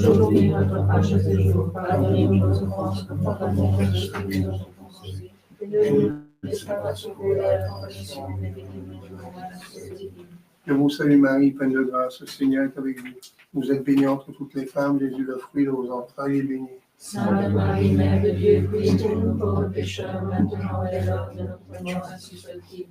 aujourd'hui notre pain de ce jour. Pardonnez-nous nos offenses, comme pardonnons aussi à ceux qui nous ont offensés. Et ne nous laisse pas tomber dans la tentation, mais délivre-nous du mal. Je vous salue Marie, pleine de grâce, le Seigneur est avec vous. Vous êtes bénie entre toutes les femmes, Jésus, le fruit de vos entrailles, est béni. Sainte Marie, Mère de Dieu, priez pour nous pauvres pécheurs, maintenant et à l'heure de notre mort, ainsi soit-il.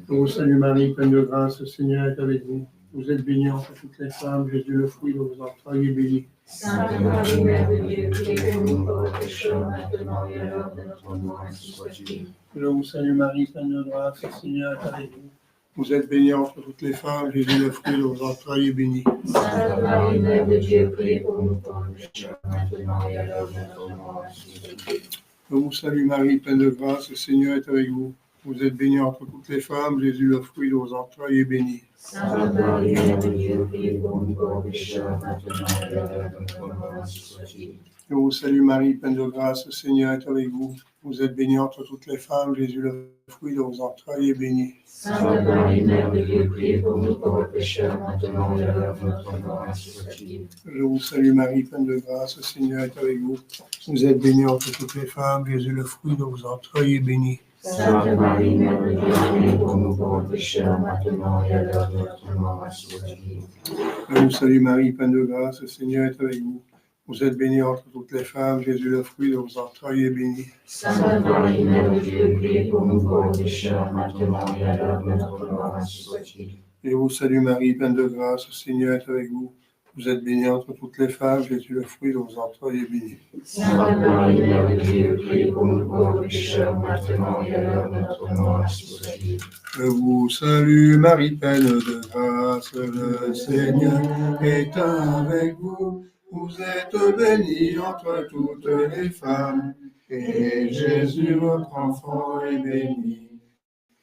Je vous salue Marie, pleine de grâce, le Seigneur est avec vous. Vous êtes bénie entre toutes les femmes, Jésus, le fruit de vos entrailles, est béni. Sainte Marie, Mère de Dieu, priez pour nous pauvres pécheurs, maintenant et à l'heure de notre mort, ainsi soit-il. Je vous salue Marie, pleine de grâce, le Seigneur est avec vous. Vous êtes bénie entre toutes les femmes, Jésus, le fruit de vos entrailles, est béni. Sainte Marie, Mère de Dieu, priez pour nous pauvres pécheurs, maintenant et à l'heure de notre mort, ainsi soit-il. Je vous salue Marie, pleine de grâce, le Seigneur est avec vous. Vous êtes bénie entre toutes les femmes, Jésus, le fruit de vos entrailles, est béni. Sainte Marie, Mère de Dieu, priez pour nous pauvres pécheurs, maintenant et à l'heure de notre mort, ainsi soit-il. Je vous salue Marie, pleine de grâce, le Seigneur est avec vous. Vous êtes bénie entre toutes les femmes, Jésus, le fruit de vos entrailles, est béni. Sainte Marie, Mère de Dieu, priez pour nous pauvres pécheurs, maintenant et à l'heure de notre mort, ainsi soit-il. Je vous salue Marie, pleine de grâce, le Seigneur est avec vous. Vous êtes bénie entre toutes les femmes, Jésus, le fruit de vos entrailles, est béni. Sainte Marie, Mère de Dieu, priez pour nous pauvres pécheurs, maintenant et à l'heure de notre mort, ainsi soit-il. Je vous salue Marie, pleine de grâce, le Seigneur est avec vous. Vous êtes bénie entre toutes les femmes, Jésus, le fruit de vos entrailles, est béni. Sainte Marie, Mère de Dieu, priez pour nous pauvres pécheurs, maintenant et à l'heure de notre mort, ainsi soit-il. Je vous salue Marie, pleine de grâce, le Seigneur est avec vous. Vous êtes bénie entre toutes les femmes, Jésus, le fruit de vos entrailles, est béni. Sainte Marie, Mère de Dieu, priez pour nous pauvres pécheurs, maintenant et à l'heure de notre mort, ainsi soit-il. Je vous salue Marie, pleine de grâce, le Seigneur est avec vous. Vous êtes bénie entre toutes les femmes, et Jésus, votre enfant, est béni.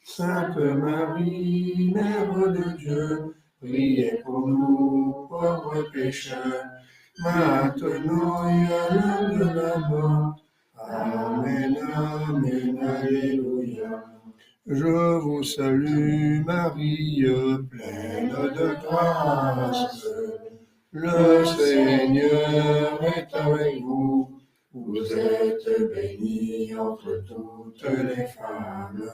Sainte Marie, Mère de Dieu, priez pour nous, pauvres pécheurs, maintenant et à l'heure de la mort. Amen, amen, alléluia. Je vous salue Marie, pleine de grâce. Le Seigneur est avec vous. Vous êtes bénie entre toutes les femmes,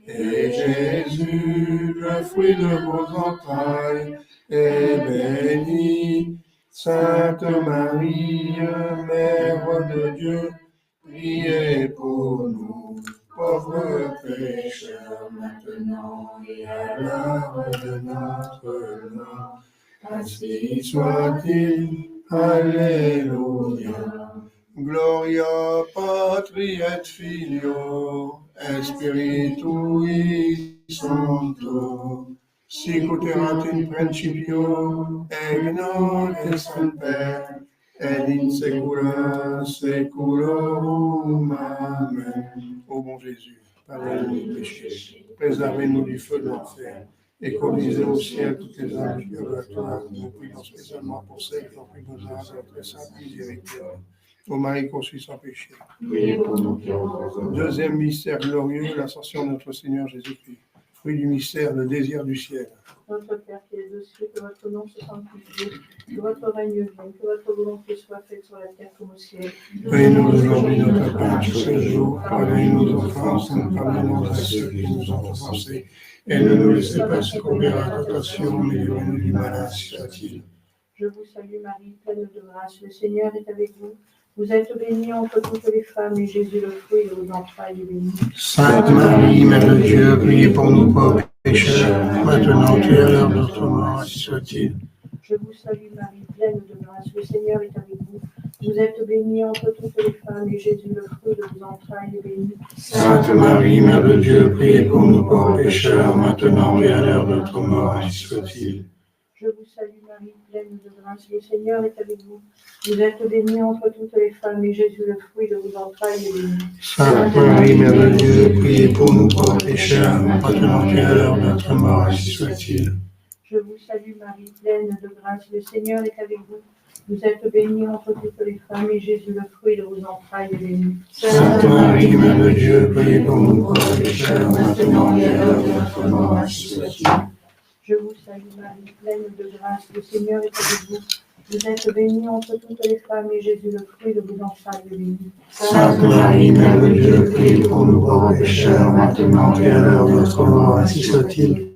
et Jésus, le fruit de vos entrailles, est béni. Sainte Marie, Mère de Dieu, priez pour nous, pauvres pécheurs, maintenant et à l'heure de notre mort. Ainsi soit-il. Alléluia. Gloria Patri et Filio et Spiritui Sancto. Sic ut erat in principio et nunc et semper et in saecula saeculorum. Amen. Ô bon Jésus, pardonnez-nous nos péchés, préservez-nous du feu de l'enfer, et conduisez au ciel toutes les âmes du purgatoire. Nous prions spécialement pour celles qui ont pris besoin de votre sainte miséricorde. Ô Marie conçue sans péché. Priez pour nous qui avons. Deuxième mystère glorieux, l'ascension de notre Seigneur Jésus-Christ. Fruit du mystère, le désir du ciel. Notre Père qui es aux cieux, que votre nom soit sanctifié, que votre règne vienne, que votre volonté soit faite sur la terre comme au ciel. Donnez-nous aujourd'hui notre pain de ce jour. Pardonnez-nous nos offenses, nous pardonnons à ceux qui nous ont offensés. Et ne nous laissez pas succomber à la tentation, mais livrez-nous du mal, ainsi soit-il. Je vous salue Marie, pleine de grâce, le Seigneur est avec vous. Vous êtes bénie entre toutes les femmes, et Jésus, le fruit de vos entrailles, est béni. Sainte Marie, Mère de Dieu, priez pour nous pauvres pécheurs, maintenant et à l'heure de notre mort, ainsi soit-il. Je vous salue Marie, pleine de grâce, le Seigneur est avec vous. Vous êtes bénie entre toutes les femmes, et Jésus, le fruit de vos entrailles, est béni. Sainte Marie, Mère de Dieu, priez pour nous pauvres pécheurs, maintenant et à l'heure de notre mort, ainsi soit-il. Je vous salue Marie, pleine de grâce, le Seigneur est avec vous. Vous êtes bénie entre toutes les femmes, et Jésus, le fruit de vos entrailles, est béni. Sainte Marie, Mère de Dieu, priez pour nous pauvres pécheurs, maintenant et à l'heure de notre mort, ainsi soit-il. Je vous salue Marie, pleine de grâce, le Seigneur est avec vous. Vous êtes bénie entre toutes les femmes, et Jésus, le fruit de vos entrailles, est béni. Sainte Marie, Mère de Dieu, priez pour nous pauvres pécheurs, maintenant et à l'heure de notre mort, ainsi soit-il. Je vous salue Marie, pleine de grâce, le Seigneur est avec vous. Vous êtes bénie entre toutes les femmes, et Jésus, le fruit de vos entrailles, est béni. Sainte Marie, Mère de Dieu, priez pour nous pauvres pécheurs, maintenant et à l'heure de notre mort, ainsi soit-il.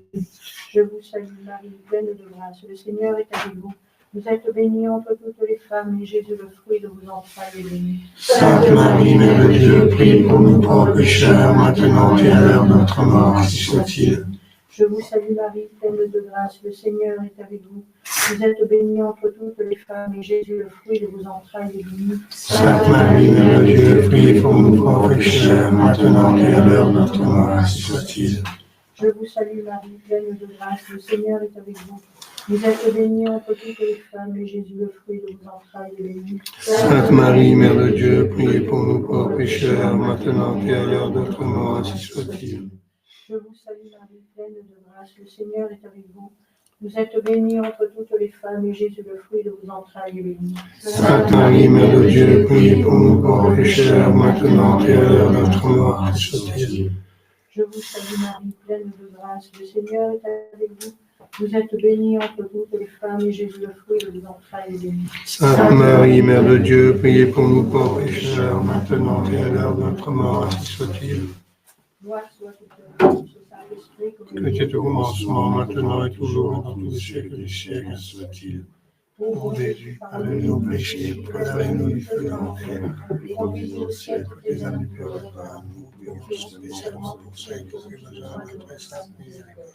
Je vous salue Marie, pleine de grâce, le Seigneur est avec vous. Vous êtes bénie entre toutes les femmes, et Jésus, le fruit de vos entrailles, est béni. Sainte Marie, Mère de Dieu, priez pour nous pauvres pécheurs, maintenant et à l'heure de notre mort, ainsi soit-il. Je vous salue Marie, pleine de grâce, le Seigneur est avec vous. Vous êtes bénie entre toutes les femmes, et Jésus, le fruit de vos entrailles, est béni. Sainte Marie, Mère de Dieu, priez pour nous pauvres pécheurs, maintenant et à l'heure de notre mort, ainsi soit-il. Je vous salue Marie, pleine de grâce, le Seigneur est avec vous. Vous êtes bénie entre toutes les femmes, et Jésus, le fruit de vos entrailles, est béni. Sainte Marie, Mère de Dieu, priez pour nous pauvres pécheurs, maintenant et à l'heure de notre mort, ainsi soit-il. Je vous salue Marie, pleine de grâce, le Seigneur est avec vous. Vous êtes bénie entre toutes les femmes, et Jésus, le fruit de vos entrailles, est béni. Sainte Marie, Mère de Dieu, priez pour nous pauvres pécheurs, maintenant et à l'heure de notre mort, ainsi soit-il. Je vous salue Marie, pleine de grâce, le Seigneur est avec vous. Vous êtes bénie entre toutes les femmes, et Jésus, le fruit de vos entrailles, est béni. Sainte Marie, Mère de Dieu, priez pour nous pauvres pécheurs, maintenant et à l'heure de notre mort, ainsi soit-il. Gloire soit au Saint-Esprit, Que était au commencement, maintenant et toujours, et dans tous les siècles des siècles, ainsi soit-il. Ô Jésus, pardonnez nos péchés, préservez-nous du feu de l'enfer, et conduisez au ciel toutes les âmes du purgatoire, nous prions spécialement pour celles qui ont besoin de notre sainte miséricorde.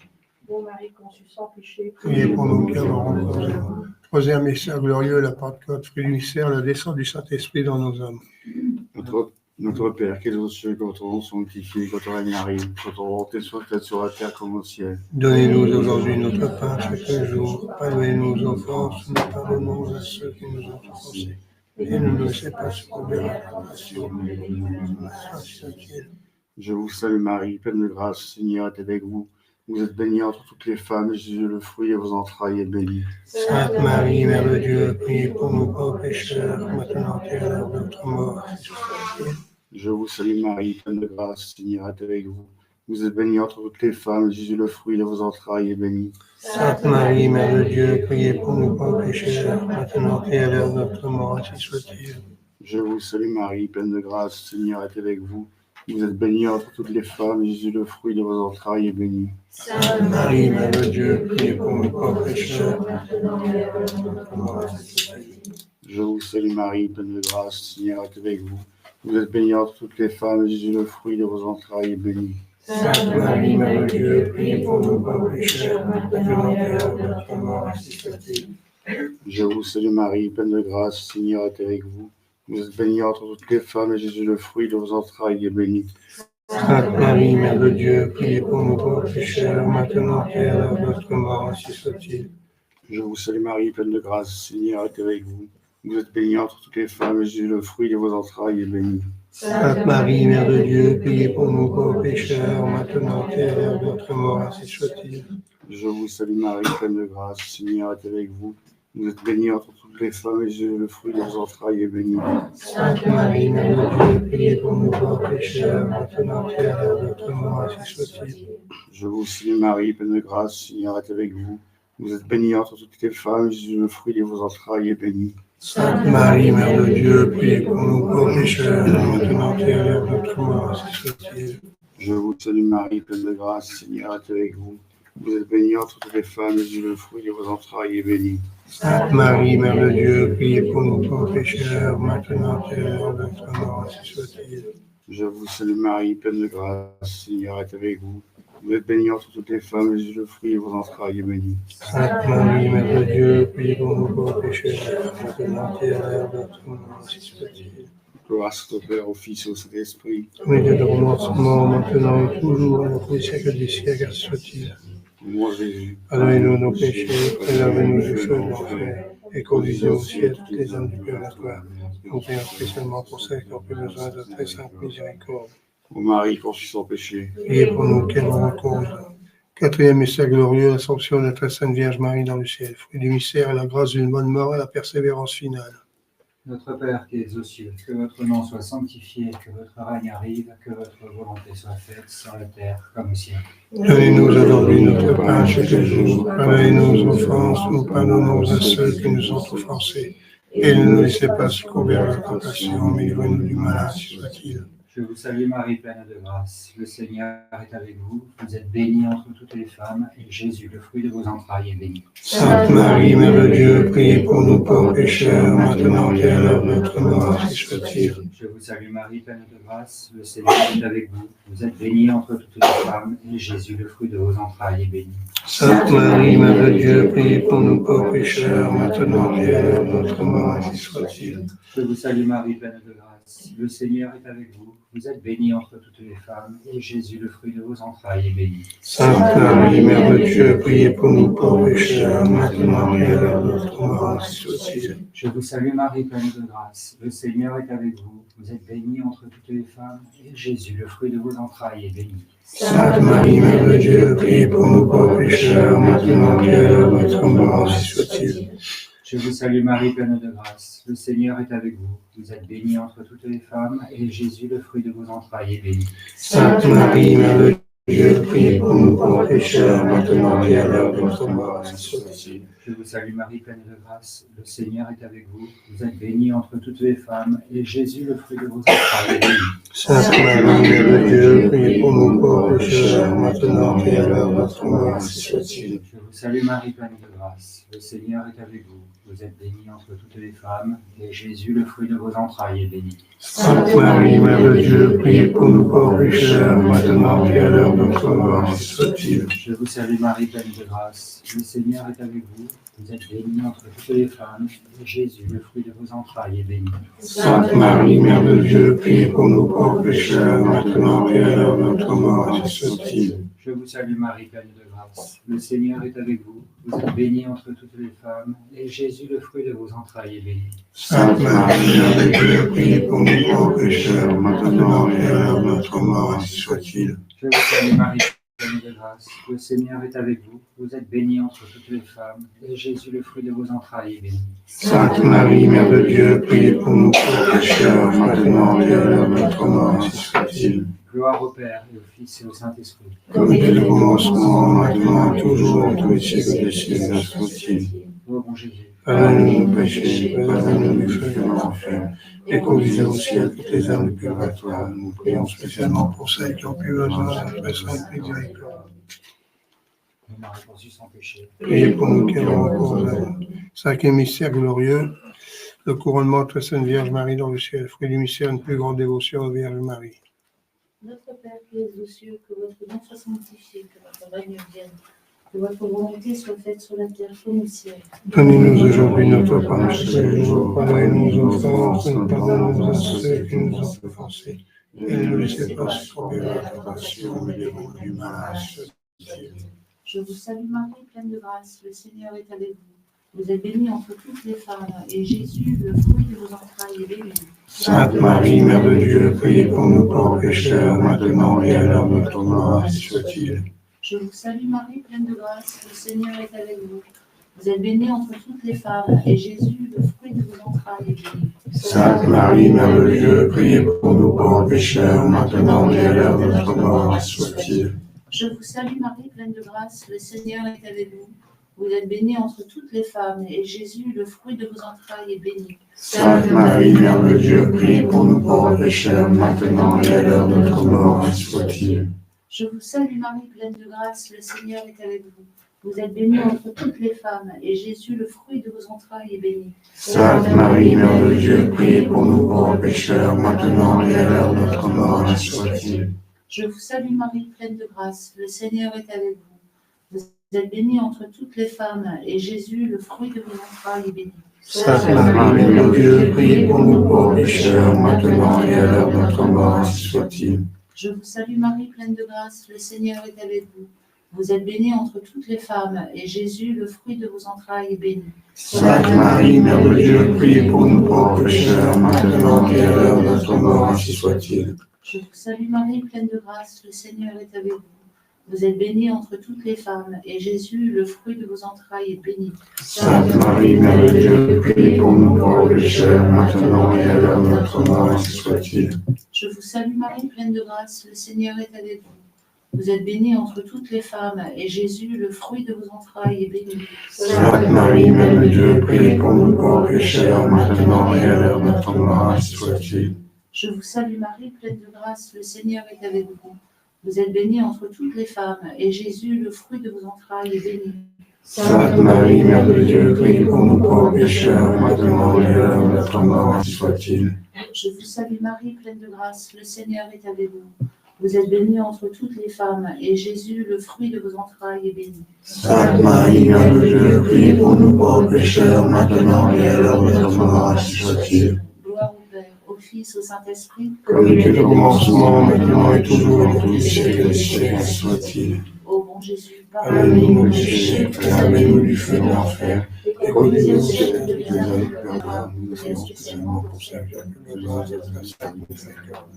Ô Marie conçue sans péché, Priez pour nous qui avons recours. Troisième mystère glorieux, la Pentecôte, fruit du mystère, la descente du Saint-Esprit dans nos âmes. Notre Père, qui es aux cieux, que votre nom soit sanctifié, que votre règne arrive, que votre volonté soit faite sur la terre comme au ciel. Donnez-nous aujourd'hui notre pain chaque jour. Pardonnez-nous nos offenses, nous pardonnons à ceux qui nous ont offensés. Et ne nous laissez pas succomber à la tentation, mais délivre-nous du mal. Je vous salue Marie, pleine de grâce, le Seigneur est avec vous. Vous êtes bénie entre toutes les femmes, et Jésus, le fruit de vos entrailles, est béni. Sainte Marie, Mère de Dieu, priez pour nous pauvres pécheurs, maintenant et à l'heure de notre mort. Je vous salue Marie, pleine de grâce, le Seigneur est avec vous. Vous êtes bénie entre toutes les femmes, et Jésus, le fruit de vos entrailles, est béni. Sainte Marie, Mère de Dieu, priez pour nous pauvres pécheurs, maintenant et à l'heure de notre mort, ainsi soit-il. Je vous salue Marie, pleine de grâce, le Seigneur est avec vous. Vous êtes bénie entre toutes les femmes, et Jésus, le fruit de vos entrailles, est béni. Sainte Marie, Mère de Dieu, priez pour nous pauvres pécheurs, maintenant et à l'heure de notre mort, ainsi soit-il. Je vous salue Marie, pleine de grâce, le Seigneur est avec vous. Vous êtes bénie entre toutes les femmes, et Jésus, le fruit de vos entrailles, est béni. Sainte Marie, Mère de Dieu, priez pour nous pauvres pécheurs, maintenant et à l'heure de notre mort, ainsi soit-il. Je vous salue Marie, pleine de grâce, le Seigneur est avec vous. Vous êtes bénie entre toutes les femmes, et Jésus, le fruit de vos entrailles, est béni. Sainte Marie, Mère de Dieu, priez pour nous pauvres pécheurs, maintenant et à l'heure de notre mort, ainsi soit-il. Je vous salue Marie, pleine de grâce, le Seigneur est avec vous. Vous êtes bénie entre toutes les femmes, et Jésus, le fruit de vos entrailles, est béni. Sainte Marie, Mère de Dieu, priez pour nous pauvres pécheurs, maintenant et à l'heure de notre mort, ainsi soit-il. Je vous salue Marie, pleine de grâce, le Seigneur est avec vous. Vous êtes bénie entre toutes les femmes, et Jésus, le fruit de vos entrailles, est béni. Sainte Marie, Mère de Dieu, priez pour nous pauvres pécheurs, maintenant et à l'heure de notre mort, ainsi soit-il. Je vous salue Marie, pleine de grâce, le Seigneur est avec vous. Vous êtes bénie entre toutes les femmes, et Jésus, le fruit de vos entrailles, est béni. Sainte Marie, Mère de Dieu, priez pour nous pauvres pécheurs, maintenant et à l'heure de notre mort, ainsi soit-il. Je vous salue Marie, pleine de grâce, le Seigneur est avec vous. Vous êtes bénie entre toutes les femmes, et Jésus, le fruit de vos entrailles, est béni. Sainte Marie, Mère de Dieu, priez pour nous pauvres pécheurs, maintenant et à l'heure de notre mort, ainsi soit-il. Je vous salue Marie, pleine de grâce, le Seigneur est avec vous. Vous êtes bénie entre toutes les femmes, et Jésus, le fruit de vos entrailles, est béni. Sainte Marie, Mère de Dieu, priez pour nous pauvres pécheurs, maintenant et à l'heure de notre mort, ainsi soit-il. Gloire soit au Père, au Fils et au Saint-Esprit. Comme il est de commencement, maintenant et toujours, et dans tous les siècles des siècles, ainsi soit-il. Moi, Jésus, Pardonnez-nous nos péchés, préservez-nous du feu de l'enfer, et conduisez au ciel toutes les âmes du purgatoire. Nous prions spécialement pour celles qui ont plus besoin de très sainte miséricorde. ô Marie, conçue sans péché. Priez pour nous qui avons recours. Quatrième mystère glorieux, l'Assomption de la très sainte Vierge Marie dans le ciel. Fruit du mystère, la grâce d'une bonne mort et la persévérance finale. Notre Père qui es aux cieux, que votre nom soit sanctifié, que votre règne arrive, que votre volonté soit faite sur la terre comme au ciel. Donnez-nous aujourd'hui notre pain chaque jour. Pardonnez-nous nos offenses, nous pardonnons à ceux qui nous ont offensés. Et ne nous laissez pas succomber à la tentation, mais livrez-nous du mal, ainsi soit-il. Je vous salue Marie, pleine de grâce. Le Seigneur est avec vous. Vous êtes bénie entre toutes les femmes, et Jésus, le fruit de vos entrailles, est béni. Sainte Marie, Mère de Dieu, priez pour nous pauvres pécheurs, maintenant et à l'heure de notre mort, ainsi soit-il. Je vous salue Marie, pleine de grâce. Le Seigneur est avec vous. Vous êtes bénie entre toutes les femmes, et Jésus, le fruit de vos entrailles, est béni. Sainte Marie, Mère de Dieu, priez pour nous pauvres pécheurs, maintenant et à l'heure de notre mort, ainsi soit-il. Je vous salue Marie, pleine de grâce. Le Seigneur est avec vous. Vous êtes bénie entre toutes les femmes, et Jésus, le fruit de vos entrailles, est béni. Sainte Marie, Mère de Dieu, priez pour nous pauvres pécheurs, maintenant et à l'heure de notre mort, ainsi soit-il. Je vous salue Marie, pleine de grâce. Le Seigneur est avec vous. Vous êtes bénie entre toutes les femmes, et Jésus, le fruit de vos entrailles, est béni. Sainte Marie, Mère de Dieu, priez pour nous pauvres pécheurs, maintenant et à l'heure de notre mort, ainsi soit-il. Je vous salue Marie, pleine de grâce. Le Seigneur est avec vous. Vous êtes bénie entre toutes les femmes, et Jésus, le fruit de vos entrailles, est béni. Sainte Marie, Mère de Dieu, priez pour nous pauvres pécheurs, maintenant et à l'heure de notre mort, ainsi soit-il. Je vous salue Marie, pleine de grâce. Le Seigneur est avec vous. Vous êtes bénie entre toutes les femmes, et Jésus, le fruit de vos entrailles, est béni. Sainte Marie, Mère de Dieu, priez pour nous pauvres pécheurs, maintenant et à l'heure de notre mort, ainsi soit-il. Je vous salue Marie, pleine de grâce. Le Seigneur est avec vous. Vous êtes bénie entre toutes les femmes, et Jésus, le fruit de vos entrailles, est béni. Sainte Marie, Mère de Dieu, priez pour nous pauvres pécheurs, maintenant et à l'heure de notre mort, ainsi soit-il. Je vous salue Marie, pleine de grâce. Le Seigneur est avec vous. Vous êtes bénie entre toutes les femmes, et Jésus, le fruit de vos entrailles, est béni. Sainte Marie, Mère de Dieu, priez pour nous pauvres pécheurs, maintenant et à l'heure de notre mort, ainsi soit-il. Je vous salue Marie, pleine de grâce. Le Seigneur est avec vous. Vous êtes bénie entre toutes les femmes, et Jésus, le fruit de vos entrailles, est béni. Sainte Marie, Mère de Dieu, priez pour nous pauvres pécheurs, maintenant et à l'heure de notre mort, ainsi soit-il. Je vous salue Marie, pleine de grâce. Le Seigneur est avec vous. Vous êtes bénie entre toutes les femmes, et Jésus, le fruit de vos entrailles, est béni. Sainte Marie, Mère de Dieu, priez pour nous pauvres pécheurs, maintenant et à l'heure de notre mort, ainsi soit-il. Gloire au Père, et au Fils, et au Saint-Esprit. Comme dès le commencement, maintenant et toujours, et tous les siècles des siècles, ainsi soit-il. Ô bon Jésus, Pardonne-nous nos péchés, pardonne-nous du feu de l'enfer, et conduisez au ciel toutes les âmes du purgatoire. Nous prions spécialement pour celles qui ont pu besoin de notre sainte miséricorde. nous Marie conçue sans péché. Priez pour nous qui avons recours aux âmes. Cinquième mystère glorieux, le couronnement de la Sainte Vierge Marie dans le ciel. Fruit du mystère, une plus grande dévotion aux Vierge Marie. Notre Père qui es aux cieux, que votre nom soit sanctifié, que votre règne vienne, que votre volonté soit faite sur la terre comme au ciel. Donnez-nous aujourd'hui notre pain chaque jour. Pardonnez-nous nos offenses, nous pardonnons à ceux qui nous ont offensés. Et ne nous laissez pas succomber à la tentation, mais livrez-nous du mal. Je vous salue Marie, pleine de grâce, le Seigneur est avec vous. Vous êtes bénie entre toutes les femmes, et Jésus, le fruit de vos entrailles, est béni. Sainte Marie, Mère de Dieu, priez pour nous pauvres pécheurs, maintenant et à l'heure de notre mort, ainsi soit-il. Je vous salue Marie, pleine de grâce, le Seigneur est avec vous. Vous êtes bénie entre toutes les femmes, et Jésus, le fruit de vos entrailles, est béni. Sainte Marie, Mère de Dieu, priez pour nous pauvres pécheurs, maintenant et à l'heure de notre mort, ainsi soit-il. Je vous salue Marie, pleine de grâce, le Seigneur est avec vous. Vous êtes bénie entre toutes les femmes, et Jésus, le fruit de vos entrailles, est béni. Sainte Marie, Mère de Dieu, priez pour nous pauvres pécheurs, maintenant et à l'heure de notre mort, ainsi soit-il. Je vous salue Marie, pleine de grâce, le Seigneur est avec vous. Vous êtes bénie entre toutes les femmes, et Jésus, le fruit de vos entrailles, est béni. Sainte Marie, Mère de Dieu, priez pour nous pauvres pécheurs, maintenant et à l'heure de notre mort, ainsi soit-il. Je vous salue Marie, pleine de grâce, le Seigneur est avec vous. Vous êtes bénie entre toutes les femmes, et Jésus, le fruit de vos entrailles, est béni. Sainte Marie, Mère de Dieu, priez pour nous pauvres pécheurs, maintenant et à l'heure de notre mort, ainsi soit-il. Je vous salue Marie, pleine de grâce, le Seigneur est avec vous. Vous êtes bénie entre toutes les femmes, et Jésus, le fruit de vos entrailles, est béni. Sainte Marie, Mère de Dieu, priez pour nous pauvres pécheurs, maintenant et à l'heure de notre mort, ainsi soit-il. Je vous salue Marie, pleine de grâce, le Seigneur est avec vous. Vous êtes bénie entre toutes les femmes, et Jésus, le fruit de vos entrailles, est béni. Sainte Marie, Mère de Dieu, priez pour nous pauvres pécheurs, maintenant et à l'heure de notre mort, ainsi soit-il. Je vous salue Marie, pleine de grâce, le Seigneur est avec vous. Vous êtes bénie entre toutes les femmes, et Jésus, le fruit de vos entrailles, est béni. Sainte Marie, Mère de Dieu, priez pour nous pauvres pécheurs, maintenant et à l'heure de notre mort, ainsi soit-il. Je vous salue Marie, pleine de grâce, le Seigneur est avec vous. Vous êtes bénie entre toutes les femmes, et Jésus, le fruit de vos entrailles, est béni. Sainte Marie, Mère de Dieu, priez pour nous pauvres pécheurs, maintenant et à l'heure de notre mort, ainsi soit-il. Je vous salue Marie, pleine de grâce, le Seigneur est avec vous. Vous êtes bénie entre toutes les femmes, et Jésus, le fruit de vos entrailles, est béni. Sainte Marie, Mère de Dieu, priez pour nous pauvres pécheurs, maintenant et à l'heure de notre mort, ainsi soit-il. Gloire au Père, au Fils, au Saint-Esprit, Comme il était au commencement, maintenant et toujours, dans tous les siècles des siècles, ainsi soit-il. Ô bon Jésus, Pardonnez-nous nos péchés, préservez-nous du feu de l'enfer, et conduisez au ciel toutes les âmes purgables, nous prions spécialement pour celles qui ont besoin de la miséricorde.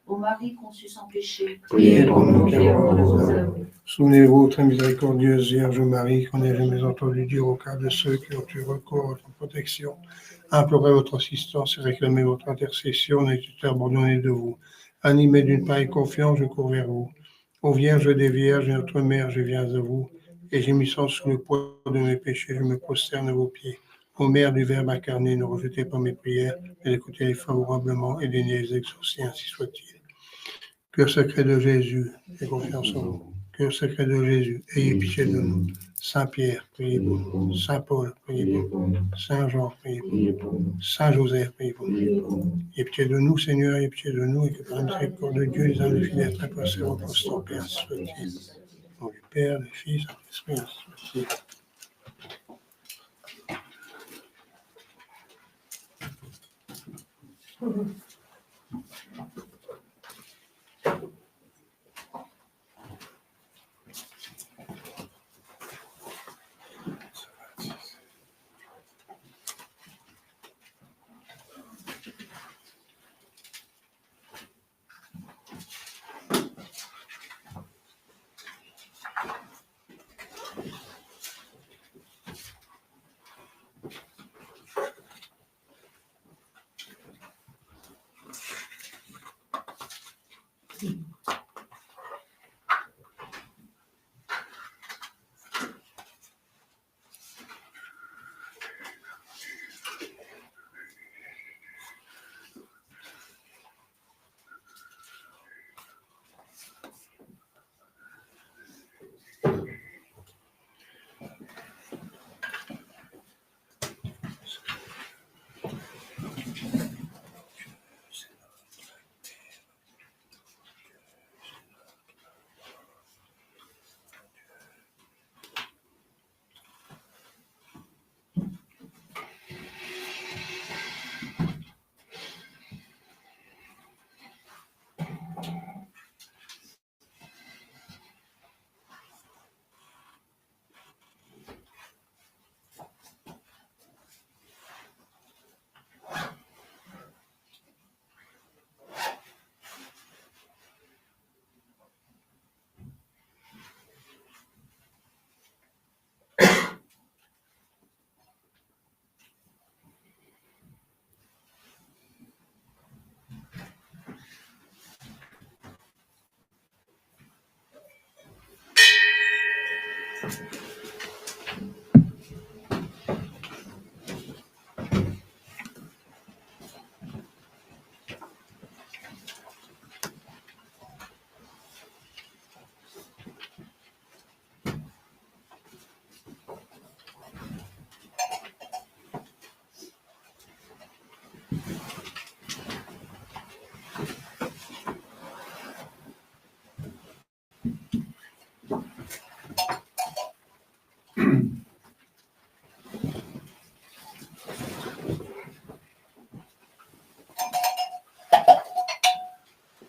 ô Marie conçue sans péché, Priez pour nous qui avons besoin. Souvenez-vous, très miséricordieuse Vierge Marie, qu'on n'ait jamais entendu dire au cas de ceux qui ont eu recours à votre protection, implorez votre assistance et réclamez votre intercession, n'ayez été abandonné de vous. Animé d'une pareille confiance, je cours vers vous. Ô Vierge des Vierges et notre Mère, je viens à vous, et gémissant sous le poids de mes péchés, je me prosterne à vos pieds. Ô Mère du Verbe incarné, ne rejetez pas mes prières, mais écoutez-les favorablement et daignez les exaucer, ainsi soit-il. Cœur sacré de Jésus, j'ai confiance en vous. Cœur sacré de Jésus, ayez pitié de nous. Saint Pierre, priez pour nous. Saint Paul, priez pour nous. Saint Jean, priez pour nous. Saint Joseph, priez pour nous. Ayez pitié de nous, Seigneur, ayez pitié de nous, et que par la miséricorde de Dieu, les âmes des fidèles très passés reposent en paix, ainsi soit-il. Au nom du Père, du Fils, et de l'Esprit, ainsi soit-il.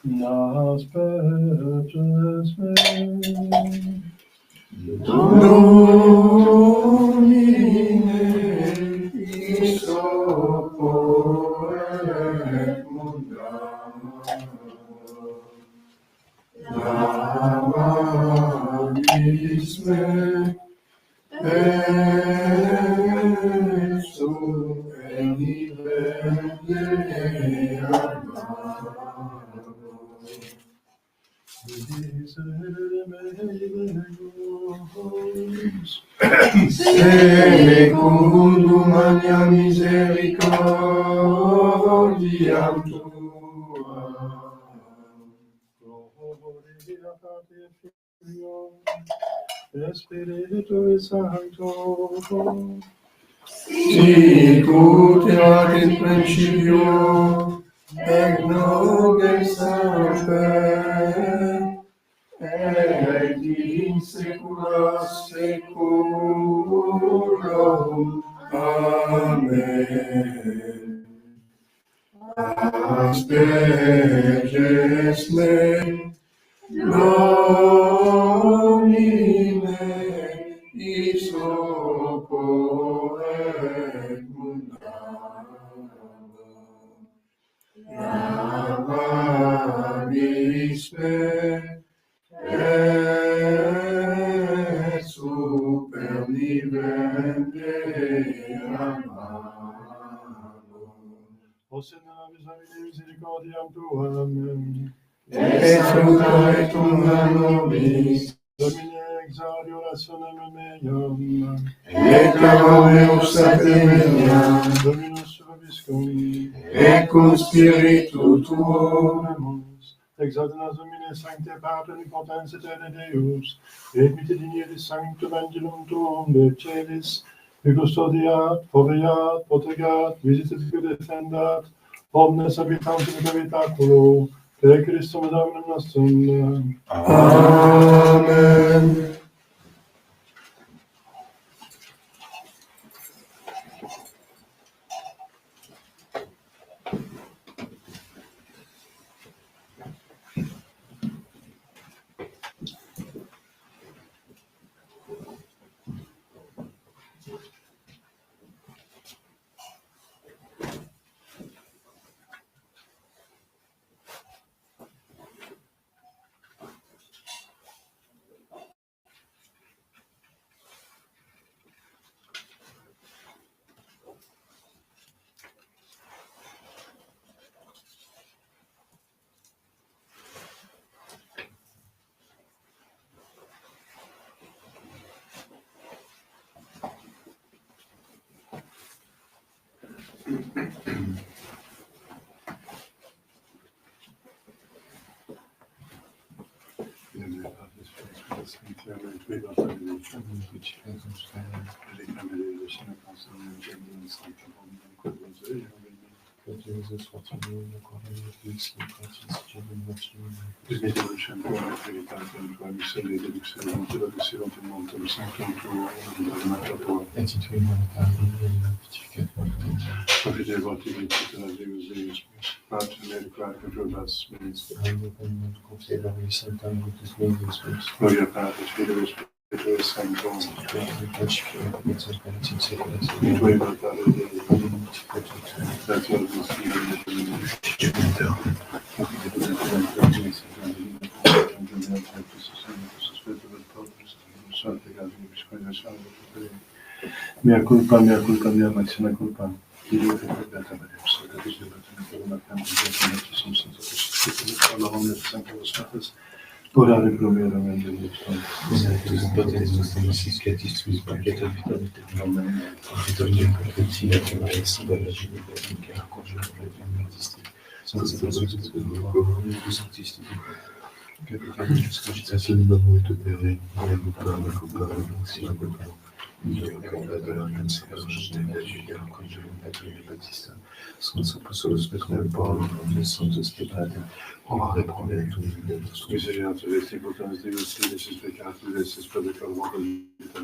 Nas perces me, Domine, Iso poet mundam, Lama vobisme, et super nivelle secundum magna misericordiam tua. Gloria Patri et Filio et Spiritui Sancto, sicut erat in principio, et nunc et semper, et in saecula saeculorum. Amen. Asperges me, Domine, isoporet mundano. Lavamis me, et super nivelle amaro. O Seigneur, vis-à-vis misericordiam tuam, et salutaretum nobis, Domine exaudi orationem meam, et clamor meus sacerdotiam, Dominus vobiscum, et cum spiritu tuo, exaudina Domine sancte Pater omnipotens et Deus, et mitte dignitis sanctum angelum tuum de celis, et custodiat, foveat, protegat, visitet et defendat, omnes habitantes in habitaculo, per Christum Dominum nostrum. Amen. Gloria Patri, Filio et Spiritus Sancto, mea culpa, mea maxima culpa. Orare pro me, Amen. Misericorde Dei, potens Deus, Filius et Spiritus Sanctus, per declarare vita e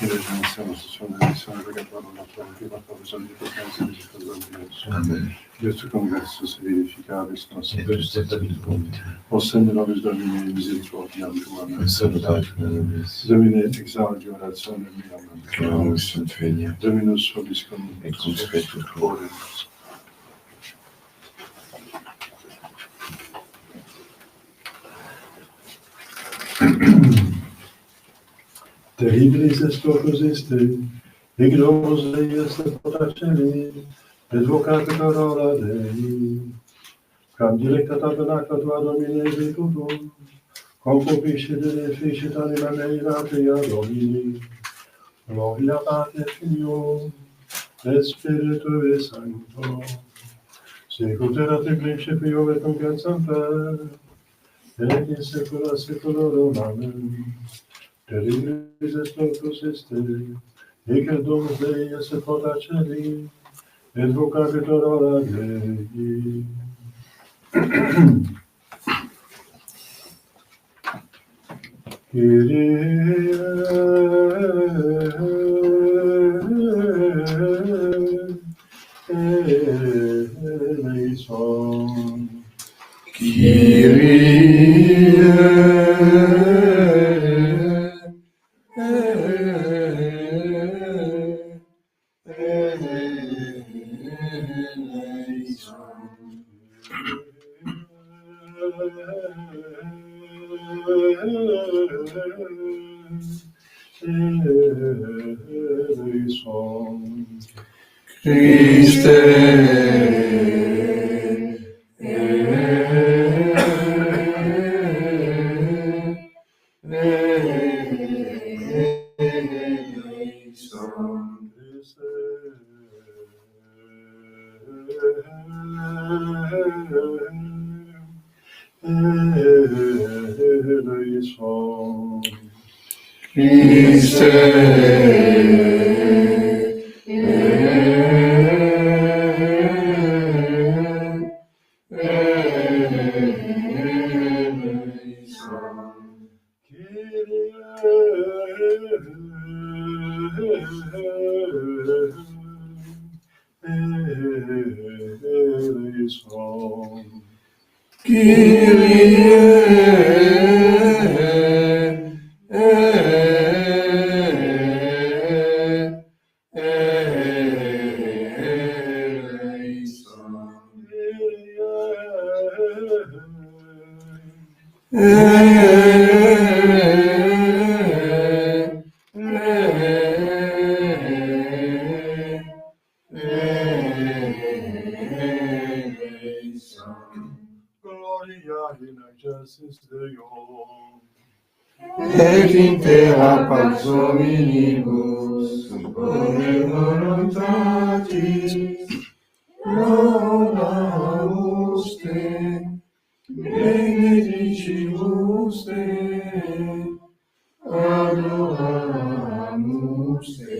regenerazione sociale e missione peccatora nostra, che la forza di potenza di Deus. Amen. Deus conversus et vivificavis nostra o sende nobis Domine misericordiam tuam. Domine exaudi orationem meam. Dominus vobiscum et cum spiritu tuo. Terribilis est corpus este, ignomus Dei est potaceli, et vocator ora Dei. Cam dilecta tabernacla tua Domine vicutum, concupiscit et efficit anima mei latria Domini. Gloria Patri et Filio, et Spiritui Sancto, sicut erat in principio et nunc et semper, et in saecula saeculorum. Amen. Terribilis est corpus este, hic et domus Dei est potaceli, et vocator ora Dei. Kyrie eleison. Kyrie eleison. Christe Eleison. Christe Eleison. Gloria in excelsis Deo. et in terra pax hominibus, bone voluntatis, laudamus te, benedicimus te, adoramus te,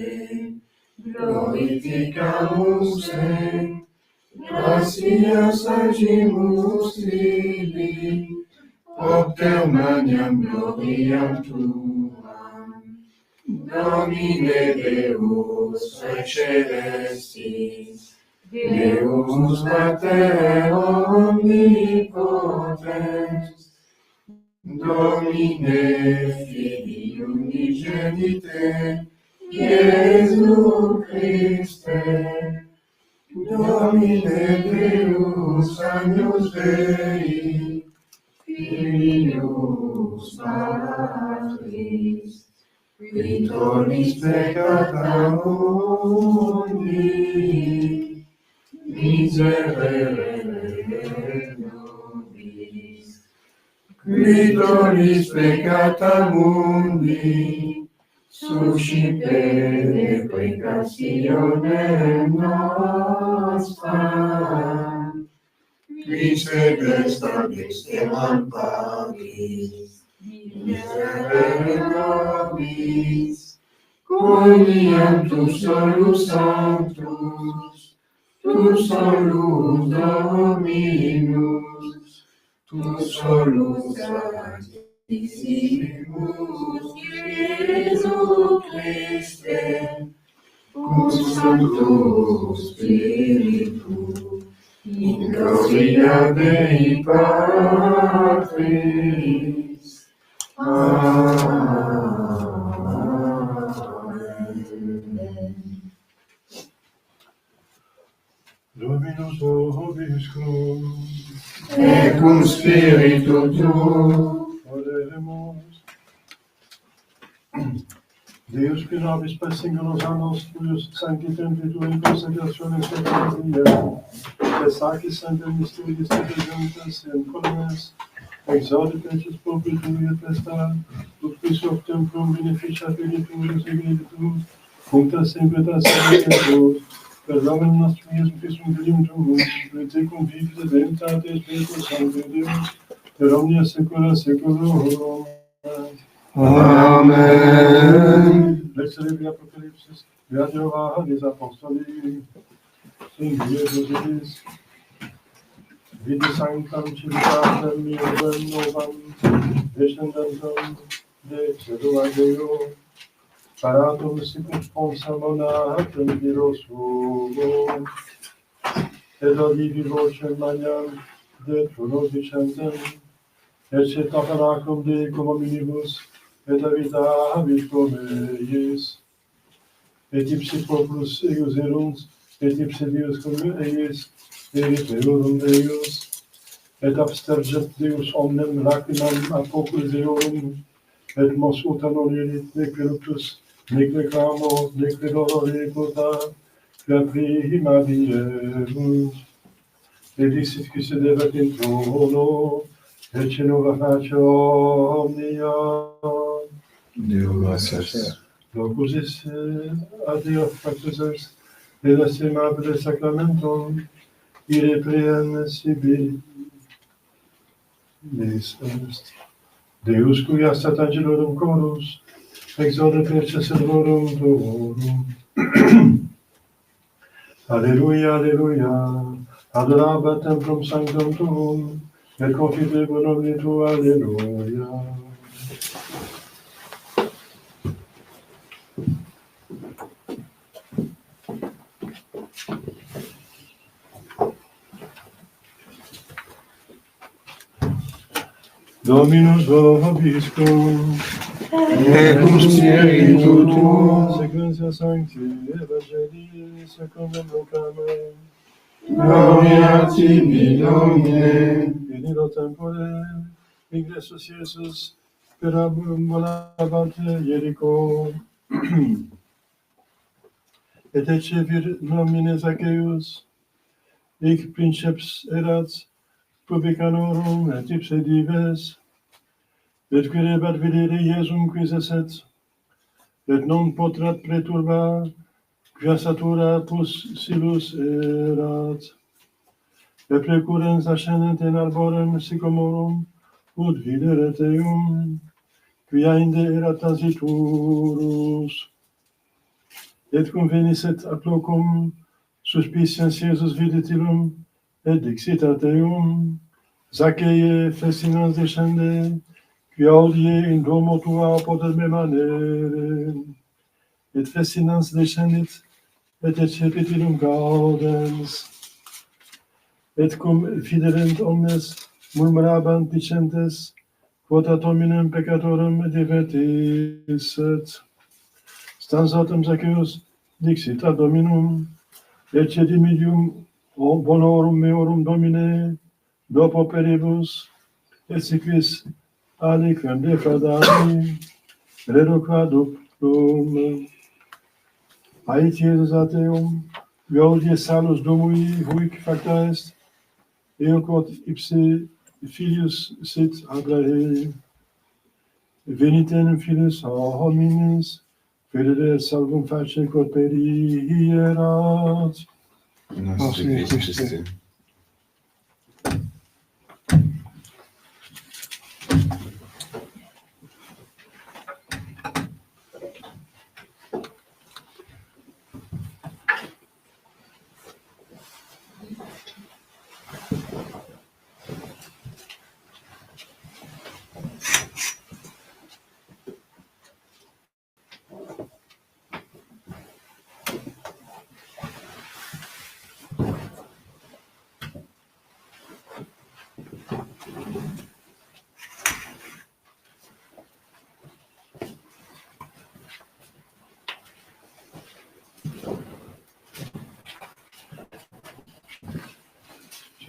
glorificamus te, gratias agimus tibi, propter magnam gloriam tuam, Domine Deus excelestis, Deus Pater omnipotens, Domine Filii unigenite, Iesu Christe, Domine Deus Agnus Dei, Filius Patris, Victoris peccata mundi, miserere nobis. Victoris peccata mundi, suscite deprecationem nostra, qui sed est ad extremam pagis, miserere nobis, quoniam tu solus sanctus, tu solus Dominus, tu solus Sanctissimus Iesu Christe, cum Sancto Spiritu, in gloria Dei Patris. Amen. Dominus vobiscum. Et cum spiritu tuo. Oremus. Deus que nobis per singulos annos tuius sanctitem in consecrationes ecclesiae, et sacis semper mysteriis intelligentes in columnes, exauditentius populi tui et festa, ut quis hoc templum beneficia filituris egregitus, functa semper sacerdotes, per nomen nostrum Iesum Christum glimtum, et tecum vivis et veritate Spiritus Sancti Deus, per omnia saecula saeculorum. Amen. Lectio de Apocalipsis, Beatio des Apostoli, Singulae Dosis, Vidi Sanctam Civitatem Iovem Novam, Descendentum de Cedula Deo, Paratum circumsponsa monatem virosum, et audivi vocem magnam de trono vicentem, et cetabernaclum Deum omnibus, et habitavit cum eius, et ipsi populus eius erunt, et ipsi Deus cum eius, eriteorum Deus, et absterget Deus omnem lacrimam a populis eorum, et mos uta non erit nec virtus, nec reclamo, nec dolore quota, quia prima dierunt, et dixit qui sedebat in trono, et nova face omnia. Deo gratias. Locus est ad Deo factus est, et estimabile sacramentum, irreprehensibile est. Deus qui astat angelorum chorus, exaudet intercessorum tuorum. Alleluia, alleluia, adorabat templum sanctum tuum, et confitebur nomine tuo, alleluia. Dominus vobiscum, Et cum spiritu tuo, sequentia sancti evangelii secundum Lucam, gloria tibi, Domine. in illo tempore, ingressus Iesus, per ambulabant Ierico, et ecce vir nomine Zacchaeus, hic princeps erat publicanorum, et ipse dives, et querebat videre Iesum quis esset, et non potrat preturba, quia satura pus silus erat. Et precurrens ascendent in arborem sycomorum, ut videre Deum, quia inde erat transiturus. Et convenisset ad locum, suspiciens Iesus vidit illum, et dixit ad Deum, Zacchae festinans descende, quia hodie in domo tua potet me manere. Et festinans descendit, et excepit illum gaudens. Et cum fiderent omnes murmurabant dicentes, quod ad hominem peccatorum divertisset. Stans autem Zacchaeus dixit ad Dominum, ecce dimidium bonorum meorum Domine, dopo peribus, et siquis aliquem defraudari, reduca duplum. Ait Iesus ad Deum, gaudie salus domui huic facta est, eo quod ipse filius sit Abrahe. Venitenem filius hominis, credere salvum face quod perierat. Nostre Christe.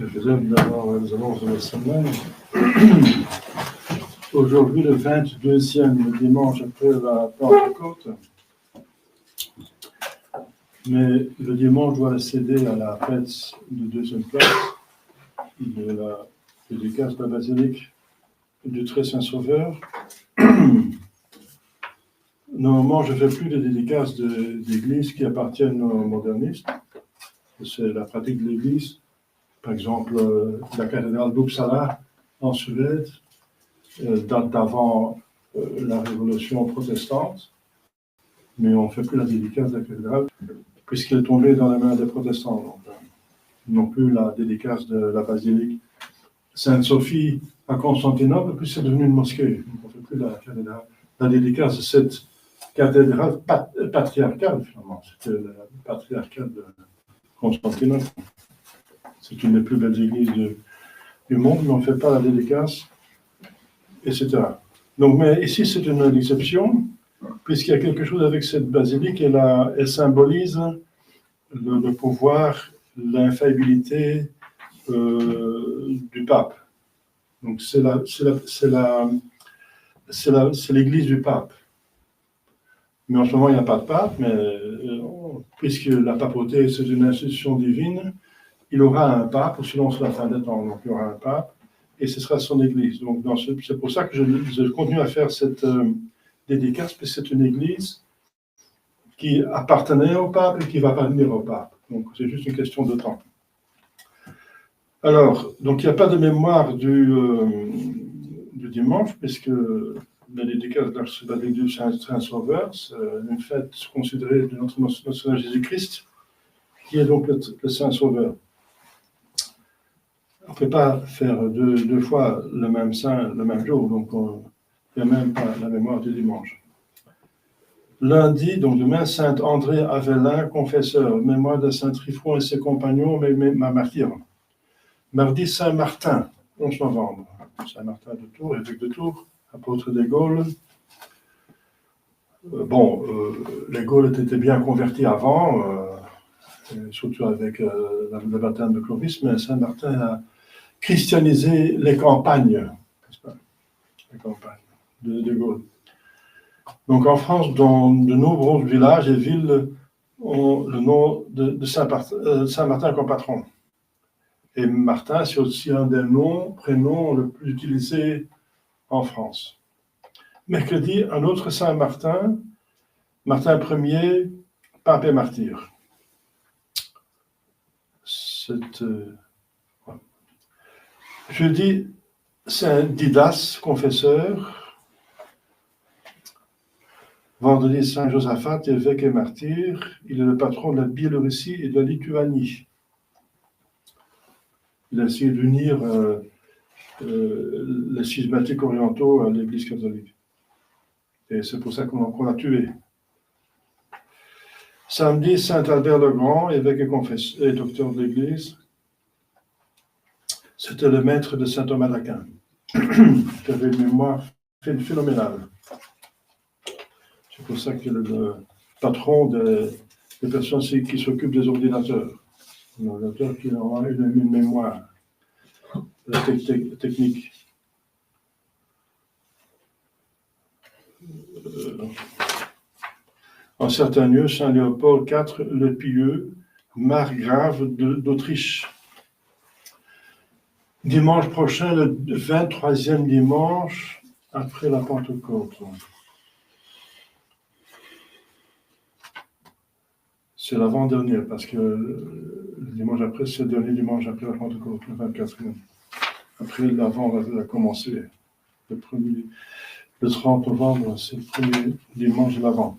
Chers amis, d'abord, nous allons la semaine. Aujourd'hui, le 22e dimanche après la Pentecôte. mais le dimanche doit céder à la fête de deuxième place de la dédicace de la basilique du Très Saint Sauveur. Normalement, je ne fais plus de dédicaces d'églises qui appartiennent aux modernistes. C'est la pratique de l'Église. Par exemple, la cathédrale d'Uppsala en Suède date d'avant la révolution protestante, mais on ne fait plus la dédicace de la cathédrale puisqu'elle est tombée dans les mains des protestants. Donc, non plus la dédicace de la basilique Sainte-Sophie à Constantinople, puis c'est devenu une mosquée. On ne fait plus la cathédrale. La dédicace de cette cathédrale patriarcale, finalement. C'était la patriarcale de Constantinople. C'est une des plus belles églises du monde, mais on ne fait pas la dédicace, etc. Donc, mais ici, c'est une exception, puisqu'il y a quelque chose avec cette basilique, elle symbolise le pouvoir, l'infaillibilité du pape. Donc, c'est l'église du pape. Mais en ce moment, il n'y a pas de pape, mais puisque la papauté, c'est une institution divine, il aura un pape, ou sinon c'est la fin des temps, donc il y aura un pape, et ce sera son église. Donc c'est pour ça que je continue à faire cette dédicace, parce que c'est une église qui appartenait au pape et qui va appartenir au pape. Donc c'est juste une question de temps. Alors, donc il n'y a pas de mémoire du dimanche, puisque la dédicace de l'archevêque du Saint-Sauveur, c'est une fête considérée de notre Seigneur Jésus-Christ, qui est donc le Saint-Sauveur. On ne peut pas faire deux fois le même saint le même jour, donc il n'y a même pas la mémoire du dimanche. Lundi, donc demain, Saint André Avelin, confesseur, mémoire de Saint Tryphon et ses compagnons, ma martyre. Mardi, Saint Martin, 11 novembre. Saint Martin de Tours, évêque de Tours, apôtre des Gaules. Les Gaules étaient bien convertis avant, surtout avec le baptême de Clovis, mais Saint Martin a christianisé les campagnes, n'est-ce pas? Les campagnes de Gaulle. Donc en France, dans de nombreux villages et villes ont le nom de Saint Martin comme patron. Et Martin, c'est aussi un des prénoms le plus utilisés en France. Mercredi, un autre Saint Martin, Martin Ier, pape et martyr. Jeudi, Saint Didas, confesseur. Vendredi, Saint Josaphat, évêque et martyr. Il est le patron de la Biélorussie et de la Lituanie. Il a essayé d'unir les schismatiques orientaux à l'Église catholique. Et c'est pour ça qu'on l'a tué. Samedi, Saint Albert le Grand, évêque et docteur de l'Église. C'était le maître de Saint Thomas d'Aquin, qui avait une mémoire phénoménale. C'est pour ça qu'il est le patron des personnes qui s'occupent des ordinateurs. Un ordinateur qui a une mémoire technique. En certains lieux, Saint Léopold IV le Pieux, margrave d'Autriche. Dimanche prochain, le 23e dimanche, après la Pentecôte. C'est l'avant-dernier, parce que le dimanche après, c'est le dernier dimanche après la Pentecôte, le 24e. Après, l'avant va commencer. Le 30 novembre, c'est le premier dimanche de l'avant.